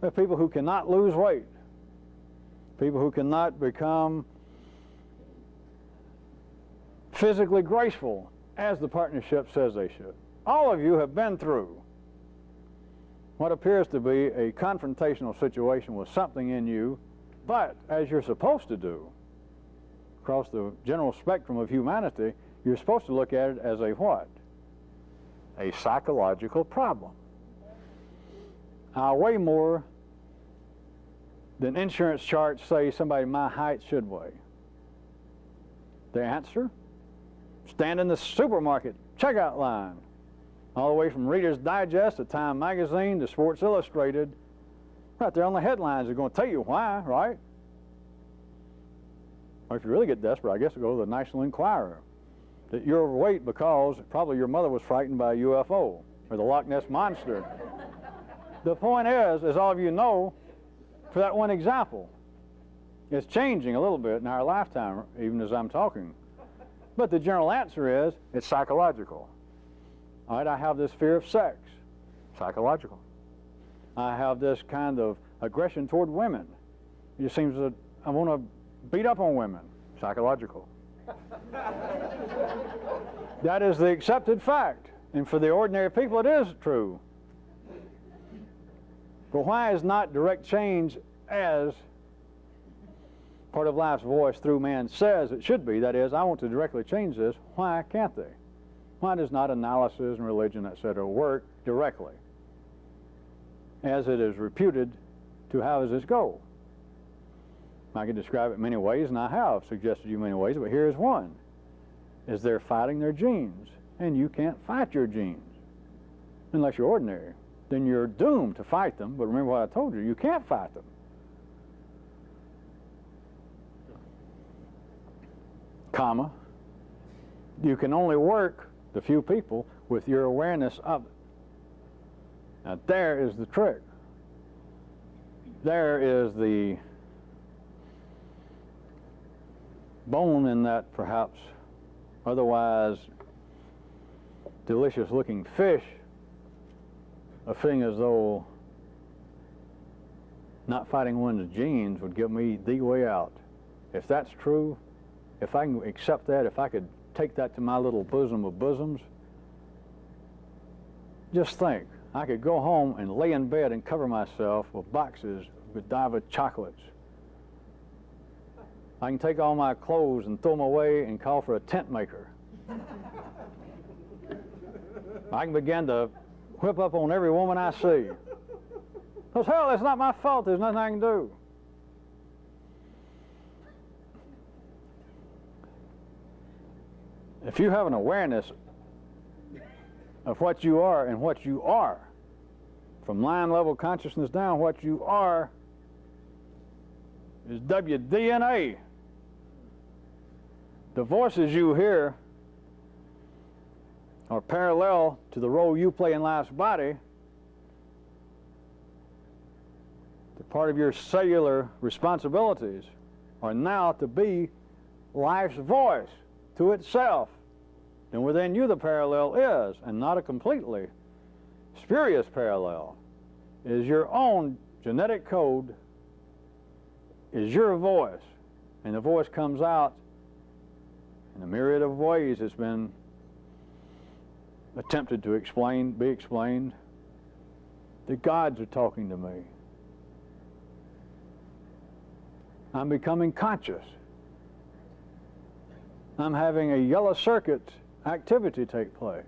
There are people who cannot lose weight. People who cannot become physically graceful as the partnership says they should. All of you have been through what appears to be a confrontational situation with something in you, but as you're supposed to do, across the general spectrum of humanity, you're supposed to look at it as a what? A psychological problem. I weigh more than insurance charts say somebody my height should weigh. The answer? Stand in the supermarket checkout line, all the way from Reader's Digest to Time Magazine to Sports Illustrated. Right there on the headlines are going to tell you why, right? Or if you really get desperate, I guess go to the National Enquirer. That you're overweight because probably your mother was frightened by a UFO or the Loch Ness Monster. The point is, as all of you know, for that one example, it's changing a little bit in our lifetime, even as I'm talking. But the general answer is, it's psychological. All right, I have this fear of sex, psychological. I have this kind of aggression toward women. It just seems that I want to beat up on women, psychological. That is the accepted fact. And for the ordinary people, it is true. But why is not direct change as part of life's voice through man says it should be? That is, I want to directly change this. Why can't they? Why does not analysis and religion, etc., work directly, as it is reputed to have as its goal? I can describe it many ways, and I have suggested you many ways, but here's one. Is they're fighting their genes, and you can't fight your genes unless you're ordinary. Then you're doomed to fight them, but remember what I told you, you can't fight them. Comma, you can only work the few people with your awareness of it. Now there is the trick. There is the bone in that perhaps otherwise delicious looking fish, a thing as though not fighting one's genes would give me the way out. If that's true, if I can accept that, if I could take that to my little bosom of bosoms, just think, I could go home and lay in bed and cover myself with boxes of Godiva chocolates. I can take all my clothes and throw them away and call for a tent maker. I can begin to whip up on every woman I see. Because hell, it's not my fault, there's nothing I can do. If you have an awareness of what you are and what you are, from line level consciousness down, what you are is WDNA. The voices you hear are parallel to the role you play in life's body. The part of your cellular responsibilities are now to be life's voice to itself. And within you the parallel is, and not a completely spurious parallel, is your own genetic code, is your voice. And the voice comes out in a myriad of ways. It's been attempted to be explained. The gods are talking to me. I'm becoming conscious. I'm having a yellow circuit activity take place.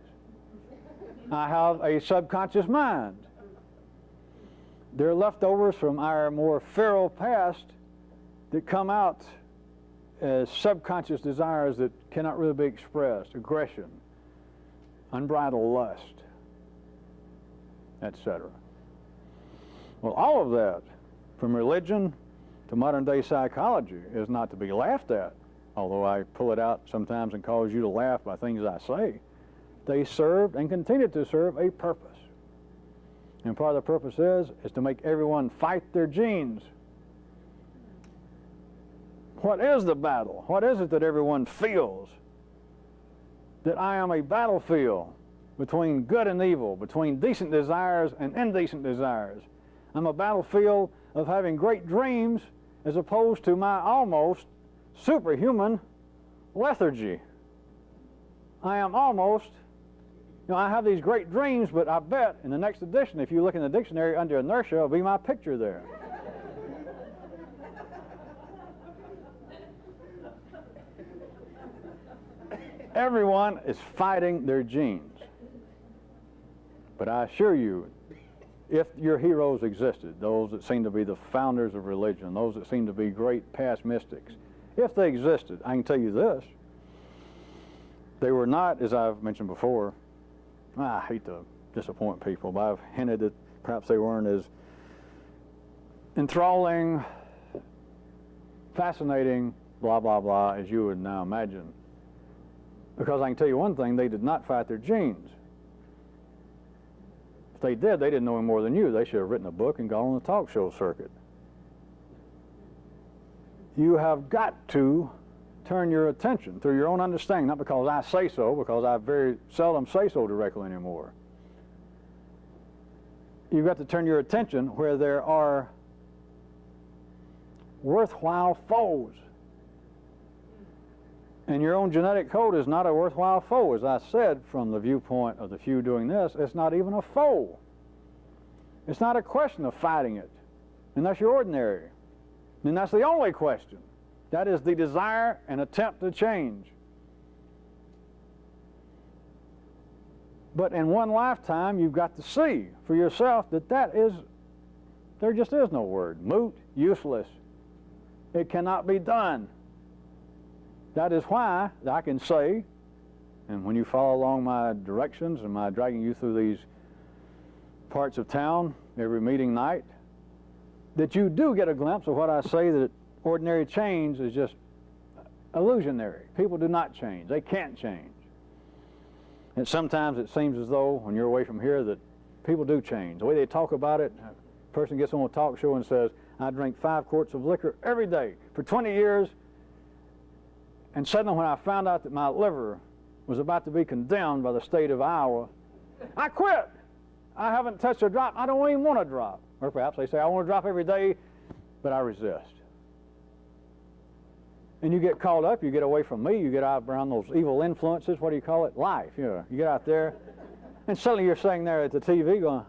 I have a subconscious mind. There are leftovers from our more feral past that come out as subconscious desires that cannot really be expressed, aggression, unbridled lust, etc. Well, all of that, from religion to modern day psychology, is not to be laughed at. Although I pull it out sometimes and cause you to laugh by things I say, they served and continue to serve a purpose. And part of the purpose is to make everyone fight their genes. What is the battle? What is it that everyone feels? That I am a battlefield between good and evil, between decent desires and indecent desires. I'm a battlefield of having great dreams as opposed to my almost superhuman lethargy. I am almost, I have these great dreams, but I bet in the next edition, if you look in the dictionary under inertia, it'll be my picture there. Everyone is fighting their genes. But I assure you, if your heroes existed, those that seem to be the founders of religion, those that seem to be great past mystics, if they existed, I can tell you this, they were not, as I've mentioned before, I hate to disappoint people, but I've hinted that perhaps they weren't as enthralling, fascinating, blah, blah, blah, as you would now imagine. Because I can tell you one thing, they did not fight their genes. If they did, they didn't know any more than you. They should have written a book and gone on the talk show circuit. You have got to turn your attention through your own understanding, not because I say so, because I very seldom say so directly anymore. You've got to turn your attention where there are worthwhile foes. And your own genetic code is not a worthwhile foe. As I said, from the viewpoint of the few doing this, it's not even a foe. It's not a question of fighting it, unless you're ordinary. And that's the only question. That is the desire and attempt to change. But in one lifetime, you've got to see for yourself that there just is no word. Moot, useless. It cannot be done. That is why I can say, and when you follow along my directions and my dragging you through these parts of town every meeting night, that you do get a glimpse of what I say, that ordinary change is just illusionary. People do not change. They can't change. And sometimes it seems as though, when you're away from here, that people do change. The way they talk about it, a person gets on a talk show and says, I drink 5 quarts of liquor every day for 20 years, and suddenly when I found out that my liver was about to be condemned by the state of Iowa, I quit. I haven't touched a drop. I don't even want to drop. Or perhaps they say, I want to drop every day, but I resist. And you get caught up, you get away from me, you get out around those evil influences, what do you call it? Life, you know. You get out there, and suddenly you're sitting there at the TV going,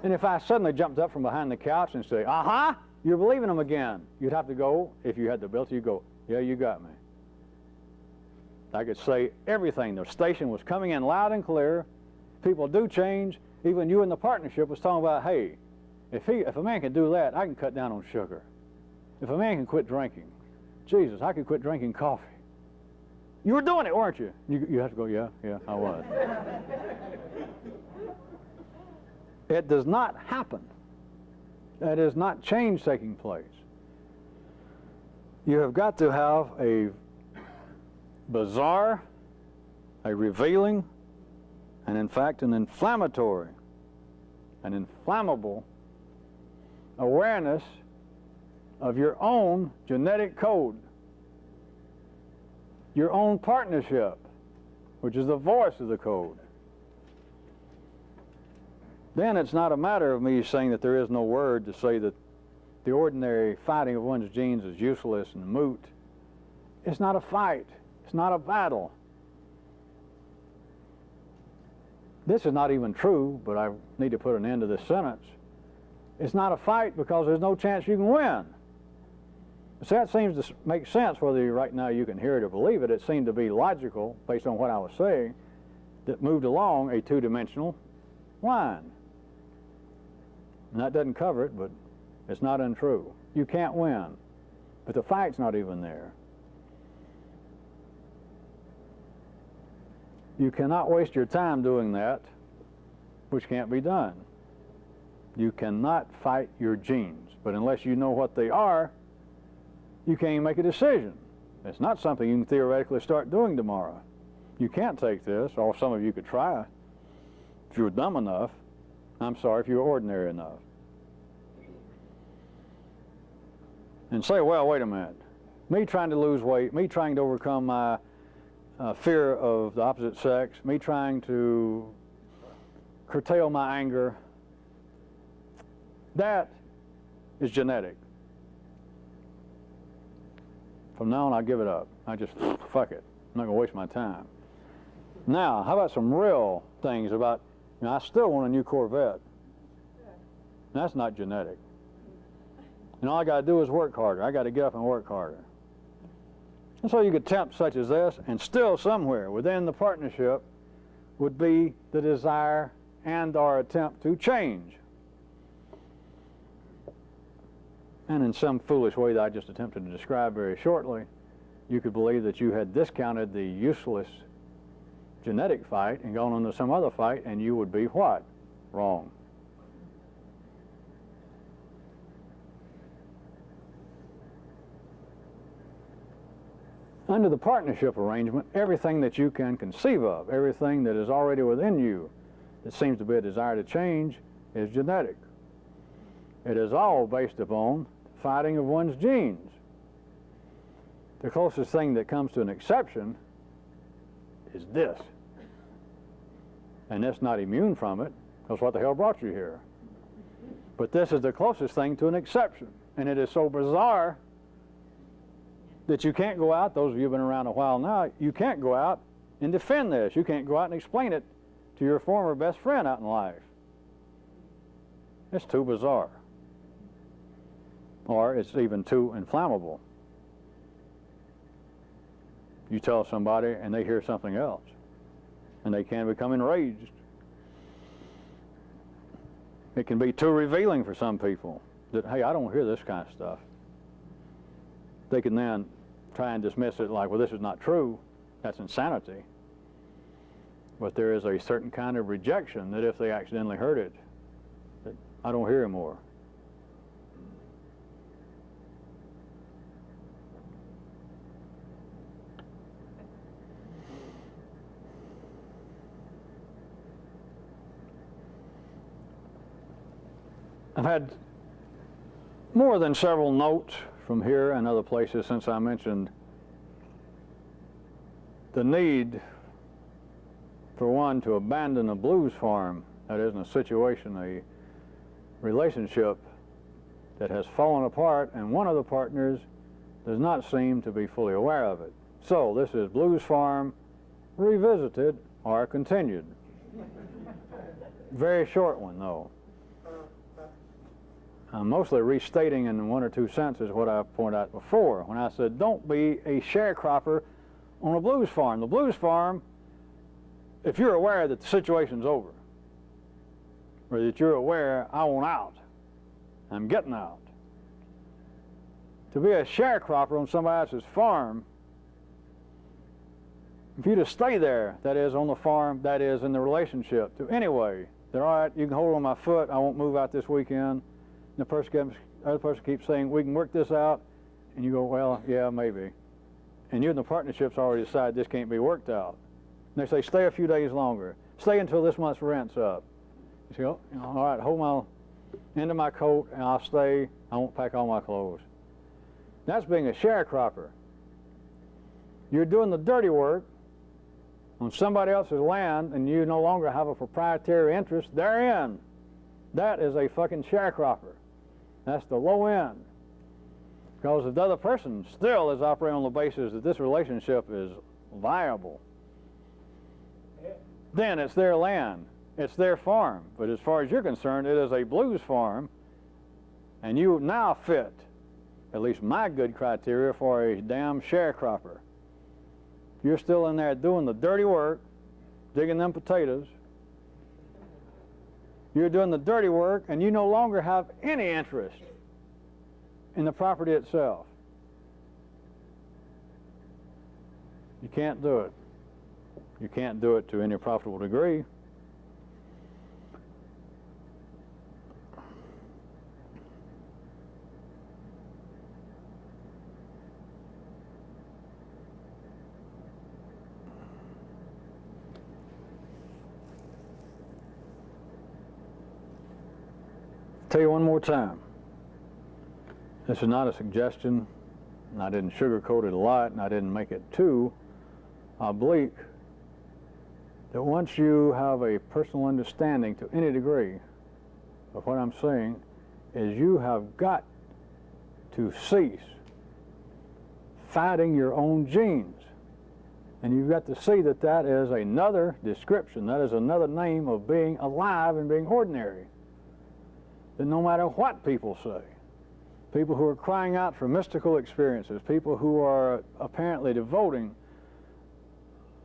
and if I suddenly jumped up from behind the couch and say, aha, you're believing them again, you'd have to go, if you had the ability, you'd go, yeah, you got me. I could say everything. The station was coming in loud and clear. People do change. Even you in the partnership was talking about, hey, if a man can do that, I can cut down on sugar. If a man can quit drinking, Jesus, I could quit drinking coffee. You were doing it, weren't you? You have to go, yeah, I was. It does not happen. That is not change taking place. You have got to have a bizarre, a revealing, and in fact an inflammatory, an inflammable awareness of your own genetic code, your own partnership, which is the voice of the code. Then it's not a matter of me saying that there is no word to say that the ordinary fighting of one's genes is useless and moot. It's not a fight. It's not a battle. This is not even true, but I need to put an end to this sentence. It's not a fight because there's no chance you can win. So that seems to make sense whether right now you can hear it or believe it. It seemed to be logical, based on what I was saying, that moved along a two-dimensional line. And that doesn't cover it, but it's not untrue. You can't win, but the fight's not even there. You cannot waste your time doing that, which can't be done. You cannot fight your genes, but unless you know what they are, you can't even make a decision. It's not something you can theoretically start doing tomorrow. You can't take this, or some of you could try, if you were dumb enough. I'm sorry, if you were ordinary enough. And say, well, wait a minute. Me trying to lose weight, me trying to overcome my fear of the opposite sex, me trying to curtail my anger, that is genetic. From now on, I give it up. I just, fuck it. I'm not going to waste my time. Now, how about some real things about, I still want a new Corvette. And that's not genetic. And all I got to do is work harder. I got to get up and work harder. And so you could attempt such as this, and still somewhere within the partnership would be the desire and our attempt to change. And in some foolish way that I just attempted to describe very shortly, you could believe that you had discounted the useless genetic fight and gone on to some other fight, and you would be what? Wrong. Under the partnership arrangement, everything that you can conceive of, everything that is already within you that seems to be a desire to change, is genetic. It is all based upon fighting of one's genes. The closest thing that comes to an exception is this. And that's not immune from it, because what the hell brought you here? But this is the closest thing to an exception. And it is so bizarre that you can't go out, those of you who have been around a while now, you can't go out and defend this. You can't go out and explain it to your former best friend out in life. It's too bizarre. Or it's even too inflammable. You tell somebody and they hear something else, and they can become enraged. It can be too revealing for some people that, hey, I don't hear this kind of stuff. They can then try and dismiss it like, well, this is not true. That's insanity. But there is a certain kind of rejection that if they accidentally heard it, that I don't hear it more. I've had more than several notes from here and other places since I mentioned the need for one to abandon a blues farm, that is, in a situation, a relationship that has fallen apart and one of the partners does not seem to be fully aware of it. So this is Blues Farm Revisited or Continued. Very short one, though. I'm mostly restating in 1 or 2 sentences what I pointed out before when I said don't be a sharecropper on a blues farm. The blues farm, if you're aware that the situation's over, or that you're aware I want out, I'm getting out. To be a sharecropper on somebody else's farm, if you just stay there, that is on the farm, that is in the relationship, to anyway, that all right, you can hold on my foot, I won't move out this weekend. And the other person keeps saying, we can work this out, and you go, well, yeah, maybe. And you and the partnership's already decided this can't be worked out. And they say, stay a few days longer. Stay until this month's rent's up. You say, oh, all right, hold my end of my coat, and I'll stay. I won't pack all my clothes. That's being a sharecropper. You're doing the dirty work on somebody else's land, and you no longer have a proprietary interest therein. That is a fucking sharecropper. That's the low end. Because if the other person still is operating on the basis that this relationship is viable, then it's their land, it's their farm. But as far as you're concerned, it is a blues farm, and you now fit, at least my good criteria, for a damn sharecropper. You're still in there doing the dirty work, digging them potatoes. You're doing the dirty work, and you no longer have any interest in the property itself. You can't do it. You can't do it to any profitable degree. Tell you one more time. This is not a suggestion, and I didn't sugarcoat it a lot, and I didn't make it too oblique, that once you have a personal understanding to any degree of what I'm saying, is you have got to cease fighting your own genes. And you've got to see that that is another description, that is another name of being alive and being ordinary. That no matter what people say, people who are crying out for mystical experiences, people who are apparently devoting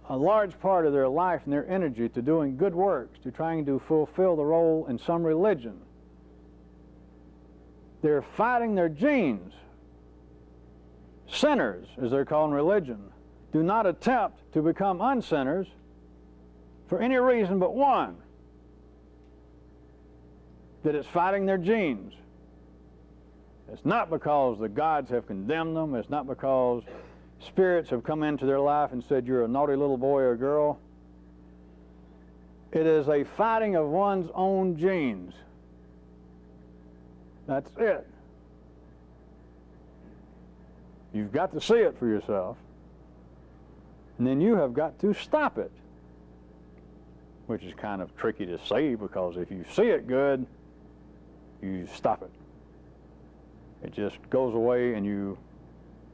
a large part of their life and their energy to doing good works, to trying to fulfill the role in some religion, they're fighting their genes. Sinners, as they're called in religion, do not attempt to become unsinners for any reason but one, that it's fighting their genes. It's not because the gods have condemned them. It's not because spirits have come into their life and said you're a naughty little boy or girl. It is a fighting of one's own genes. That's it. You've got to see it for yourself, and then you have got to stop it, which is kind of tricky to say, because if you see it good, you stop it. It just goes away and you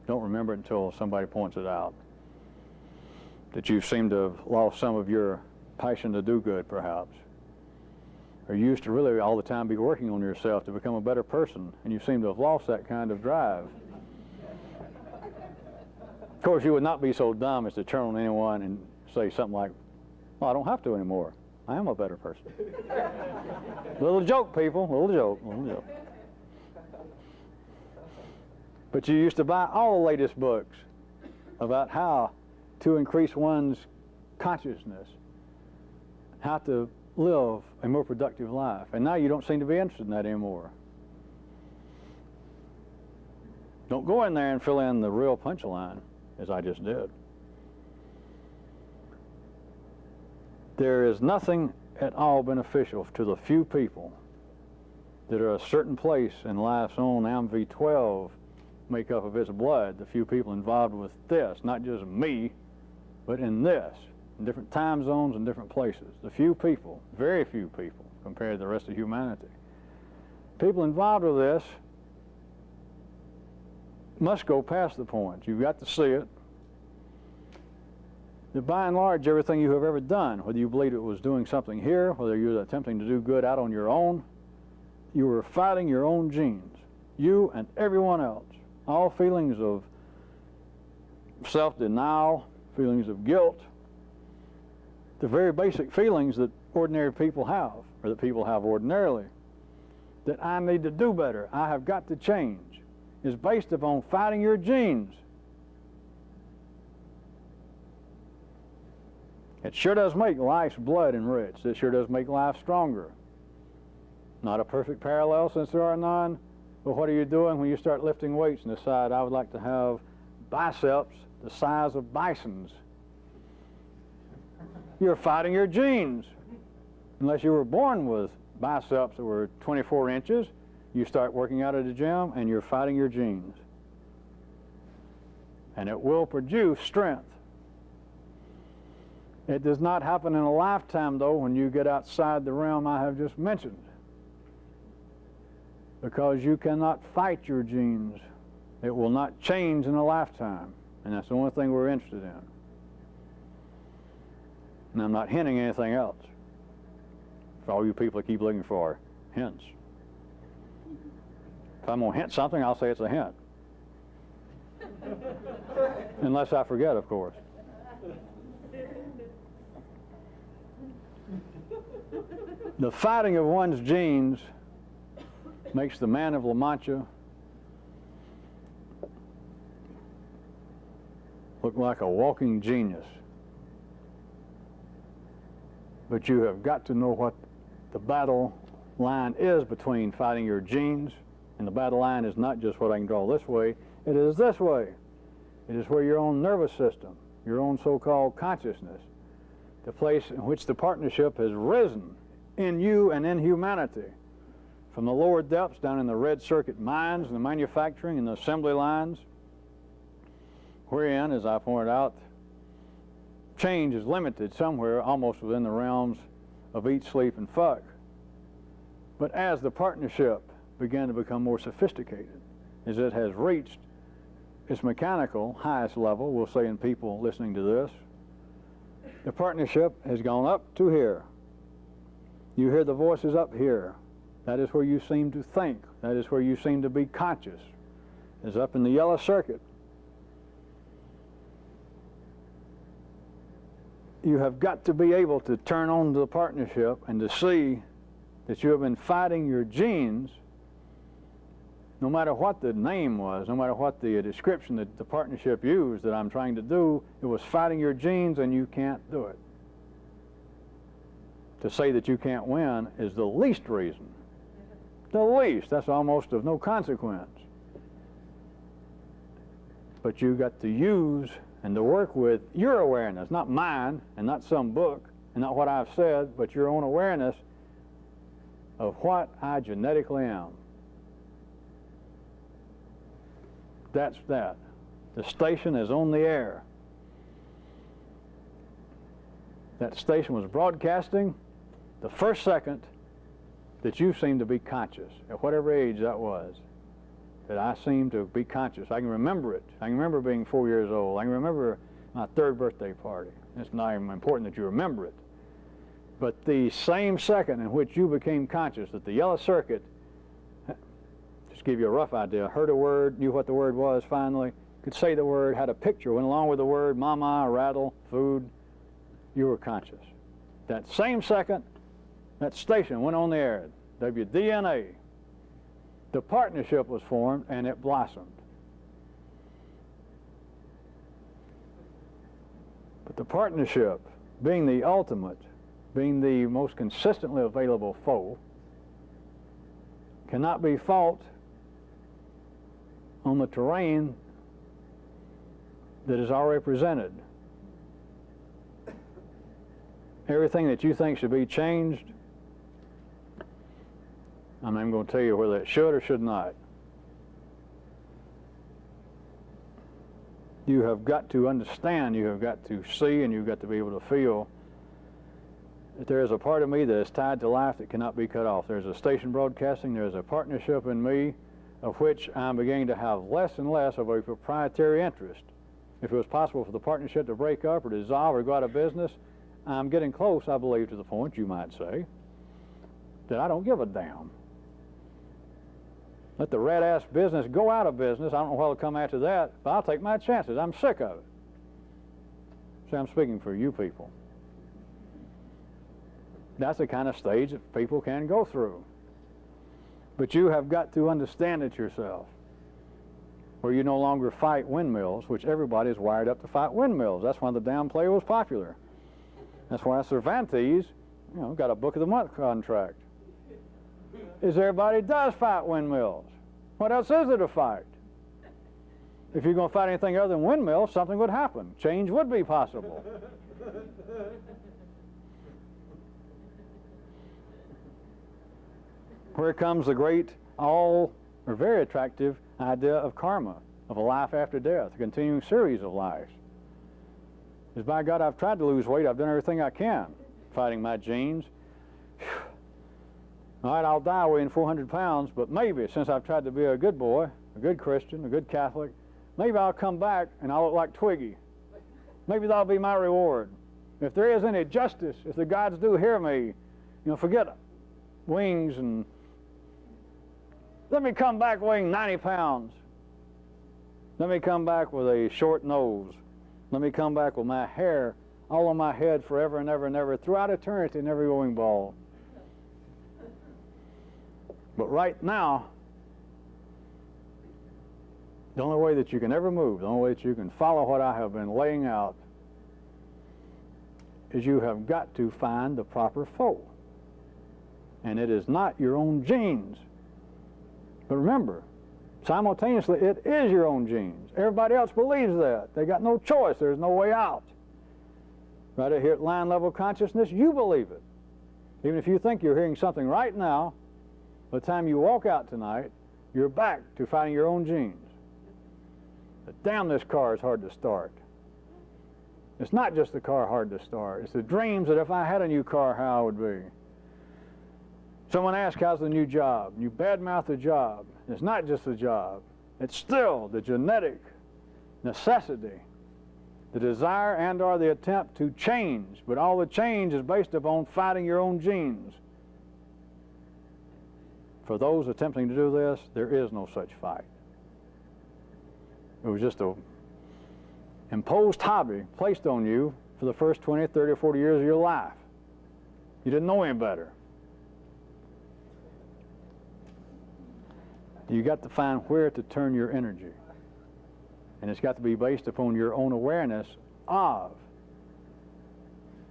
don't remember it until somebody points it out. That you seem to have lost some of your passion to do good, perhaps. Or you used to really all the time be working on yourself to become a better person, and you seem to have lost that kind of drive. Of course, you would not be so dumb as to turn on anyone and say something like, well, I don't have to anymore. I am a better person. Little joke, people, little joke, little joke. But you used to buy all the latest books about how to increase one's consciousness, how to live a more productive life. And now you don't seem to be interested in that anymore. Don't go in there and fill in the real punchline, as I just did. There is nothing at all beneficial to the few people that are a certain place in life's own MV12 makeup of its blood, the few people involved with this, not just me, but in this, in different time zones and different places. The few people, very few people, compared to the rest of humanity. People involved with this must go past the point. You've got to see it. That by and large, everything you have ever done, whether you believed it was doing something here, whether you were attempting to do good out on your own, you were fighting your own genes, you and everyone else. All feelings of self-denial, feelings of guilt, the very basic feelings that ordinary people have, or that people have ordinarily, that I need to do better, I have got to change, is based upon fighting your genes. It sure does make life's blood enriched. It sure does make life stronger. Not a perfect parallel since there are none, but what are you doing when you start lifting weights and decide, I would like to have biceps the size of bisons? You're fighting your genes. Unless you were born with biceps that were 24 inches, you start working out at the gym and you're fighting your genes. And it will produce strength. It does not happen in a lifetime, though, when you get outside the realm I have just mentioned. Because you cannot fight your genes. It will not change in a lifetime. And that's the only thing we're interested in. And I'm not hinting anything else. For all you people that keep looking for hints. If I'm going to hint something, I'll say it's a hint. Unless I forget, of course. The fighting of one's genes makes the man of La Mancha look like a walking genius. But you have got to know what the battle line is between fighting your genes, and the battle line is not just what I can draw this way, it is this way. It is where your own nervous system, your own so-called consciousness, the place in which the partnership has risen in you and in humanity, from the lower depths down in the red circuit mines and the manufacturing and the assembly lines, wherein, as I pointed out, change is limited somewhere almost within the realms of eat, sleep, and fuck. But as the partnership began to become more sophisticated, as it has reached its mechanical highest level, we'll say in people listening to this, the partnership has gone up to here. You hear the voices up here. That is where you seem to think. That is where you seem to be conscious. It's up in the yellow circuit. You have got to be able to turn on to the partnership and to see that you have been fighting your genes, no matter what the name was, no matter what the description that the partnership used that I'm trying to do, it was fighting your genes and you can't do it. To say that you can't win is the least reason. The least. That's almost of no consequence. But you got to use and to work with your awareness, not mine and not some book and not what I've said, but your own awareness of what I genetically am. That's that. The station is on the air. That station was broadcasting the first second that you seemed to be conscious, at whatever age that was, that I seemed to be conscious. I can remember it. I can remember being 4 years old. I can remember my 3rd birthday party. It's not even important that you remember it. But the same second in which you became conscious that the yellow circuit, just to give you a rough idea, heard a word, knew what the word was finally, could say the word, had a picture, went along with the word, mama, rattle, food, you were conscious. That same second, that station went on the air, WDNA. The partnership was formed and it blossomed. But the partnership, being the ultimate, being the most consistently available foe, cannot be fought on the terrain that is already presented. Everything that you think should be changed, I'm not even going to tell you whether it should or should not. You have got to understand, you have got to see, and you've got to be able to feel that there is a part of me that is tied to life that cannot be cut off. There's a station broadcasting, there's a partnership in me of which I'm beginning to have less and less of a proprietary interest. If it was possible for the partnership to break up or dissolve or go out of business, I'm getting close, I believe, to the point, you might say, that I don't give a damn. Let the red-ass business go out of business. I don't know what'll come after that, but I'll take my chances. I'm sick of it. See, I'm speaking for you people. That's the kind of stage that people can go through. But you have got to understand it yourself, where you no longer fight windmills, which everybody is wired up to fight windmills. That's why the damn play was popular. That's why Cervantes, got a Book of the Month contract. Is everybody does fight windmills. What else is there to fight? If you're going to fight anything other than windmills, something would happen. Change would be possible. Where comes the great, very attractive idea of karma, of a life after death, a continuing series of lives. Is by God, I've tried to lose weight. I've done everything I can, fighting my genes. All right, I'll die weighing 400 pounds, but maybe, since I've tried to be a good boy, a good Christian, a good Catholic, maybe I'll come back and I'll look like Twiggy. Maybe that'll be my reward. If there is any justice, if the gods do hear me, forget wings and let me come back weighing 90 pounds. Let me come back with a short nose. Let me come back with my hair all on my head forever and ever and ever, throughout eternity, never going bald. But right now, the only way that you can ever move, the only way that you can follow what I have been laying out, is you have got to find the proper foe. And it is not your own genes. But remember, simultaneously, it is your own genes. Everybody else believes that. They got no choice. There's no way out. Right here at line level consciousness, you believe it. Even if you think you're hearing something right now, by the time you walk out tonight, you're back to fighting your own genes. But damn, this car is hard to start. It's not just the car hard to start. It's the dreams that if I had a new car, how it would be. Someone asks, how's the new job? You badmouth the job. It's not just the job. It's still the genetic necessity, the desire and or the attempt to change. But all the change is based upon fighting your own genes. For those attempting to do this, there is no such fight. It was just an imposed hobby placed on you for the first 20, 30, or 40 years of your life. You didn't know any better. You got to find where to turn your energy. And it's got to be based upon your own awareness of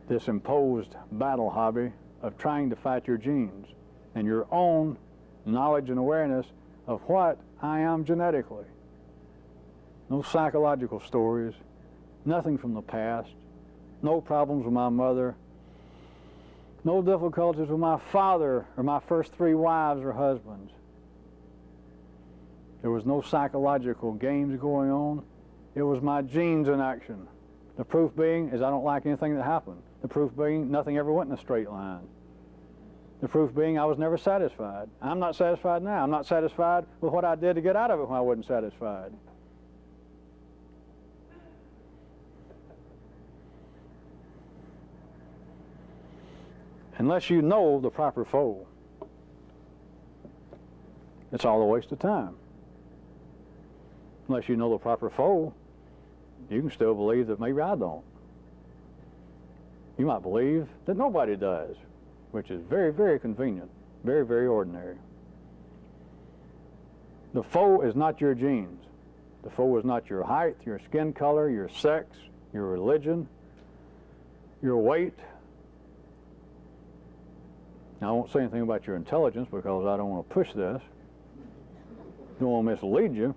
this imposed battle hobby of trying to fight your genes and your own knowledge and awareness of what I am genetically. No psychological stories, nothing from the past, no problems with my mother, no difficulties with my father or my first 3 wives or husbands. There was no psychological games going on. It was my genes in action. The proof being is I don't like anything that happened. The proof being nothing ever went in a straight line. The proof being I was never satisfied. I'm not satisfied now. I'm not satisfied with what I did to get out of it when I wasn't satisfied. Unless you know the proper foe, it's all a waste of time. unless you know the proper foe, you can still believe that maybe I don't. You might believe that nobody does, which is very, very convenient, very, very ordinary. The foe is not your genes. The foe is not your height, your skin color, your sex, your religion, your weight. Now, I won't say anything about your intelligence because I don't want to push this. Don't want to mislead you.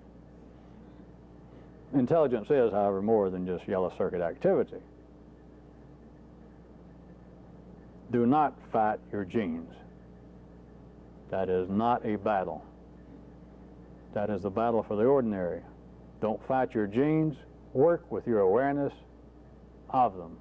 Intelligence is, however, more than just yellow circuit activity. Do not fight your genes. That is not a battle. That is the battle for the ordinary. Don't fight your genes. Work with your awareness of them.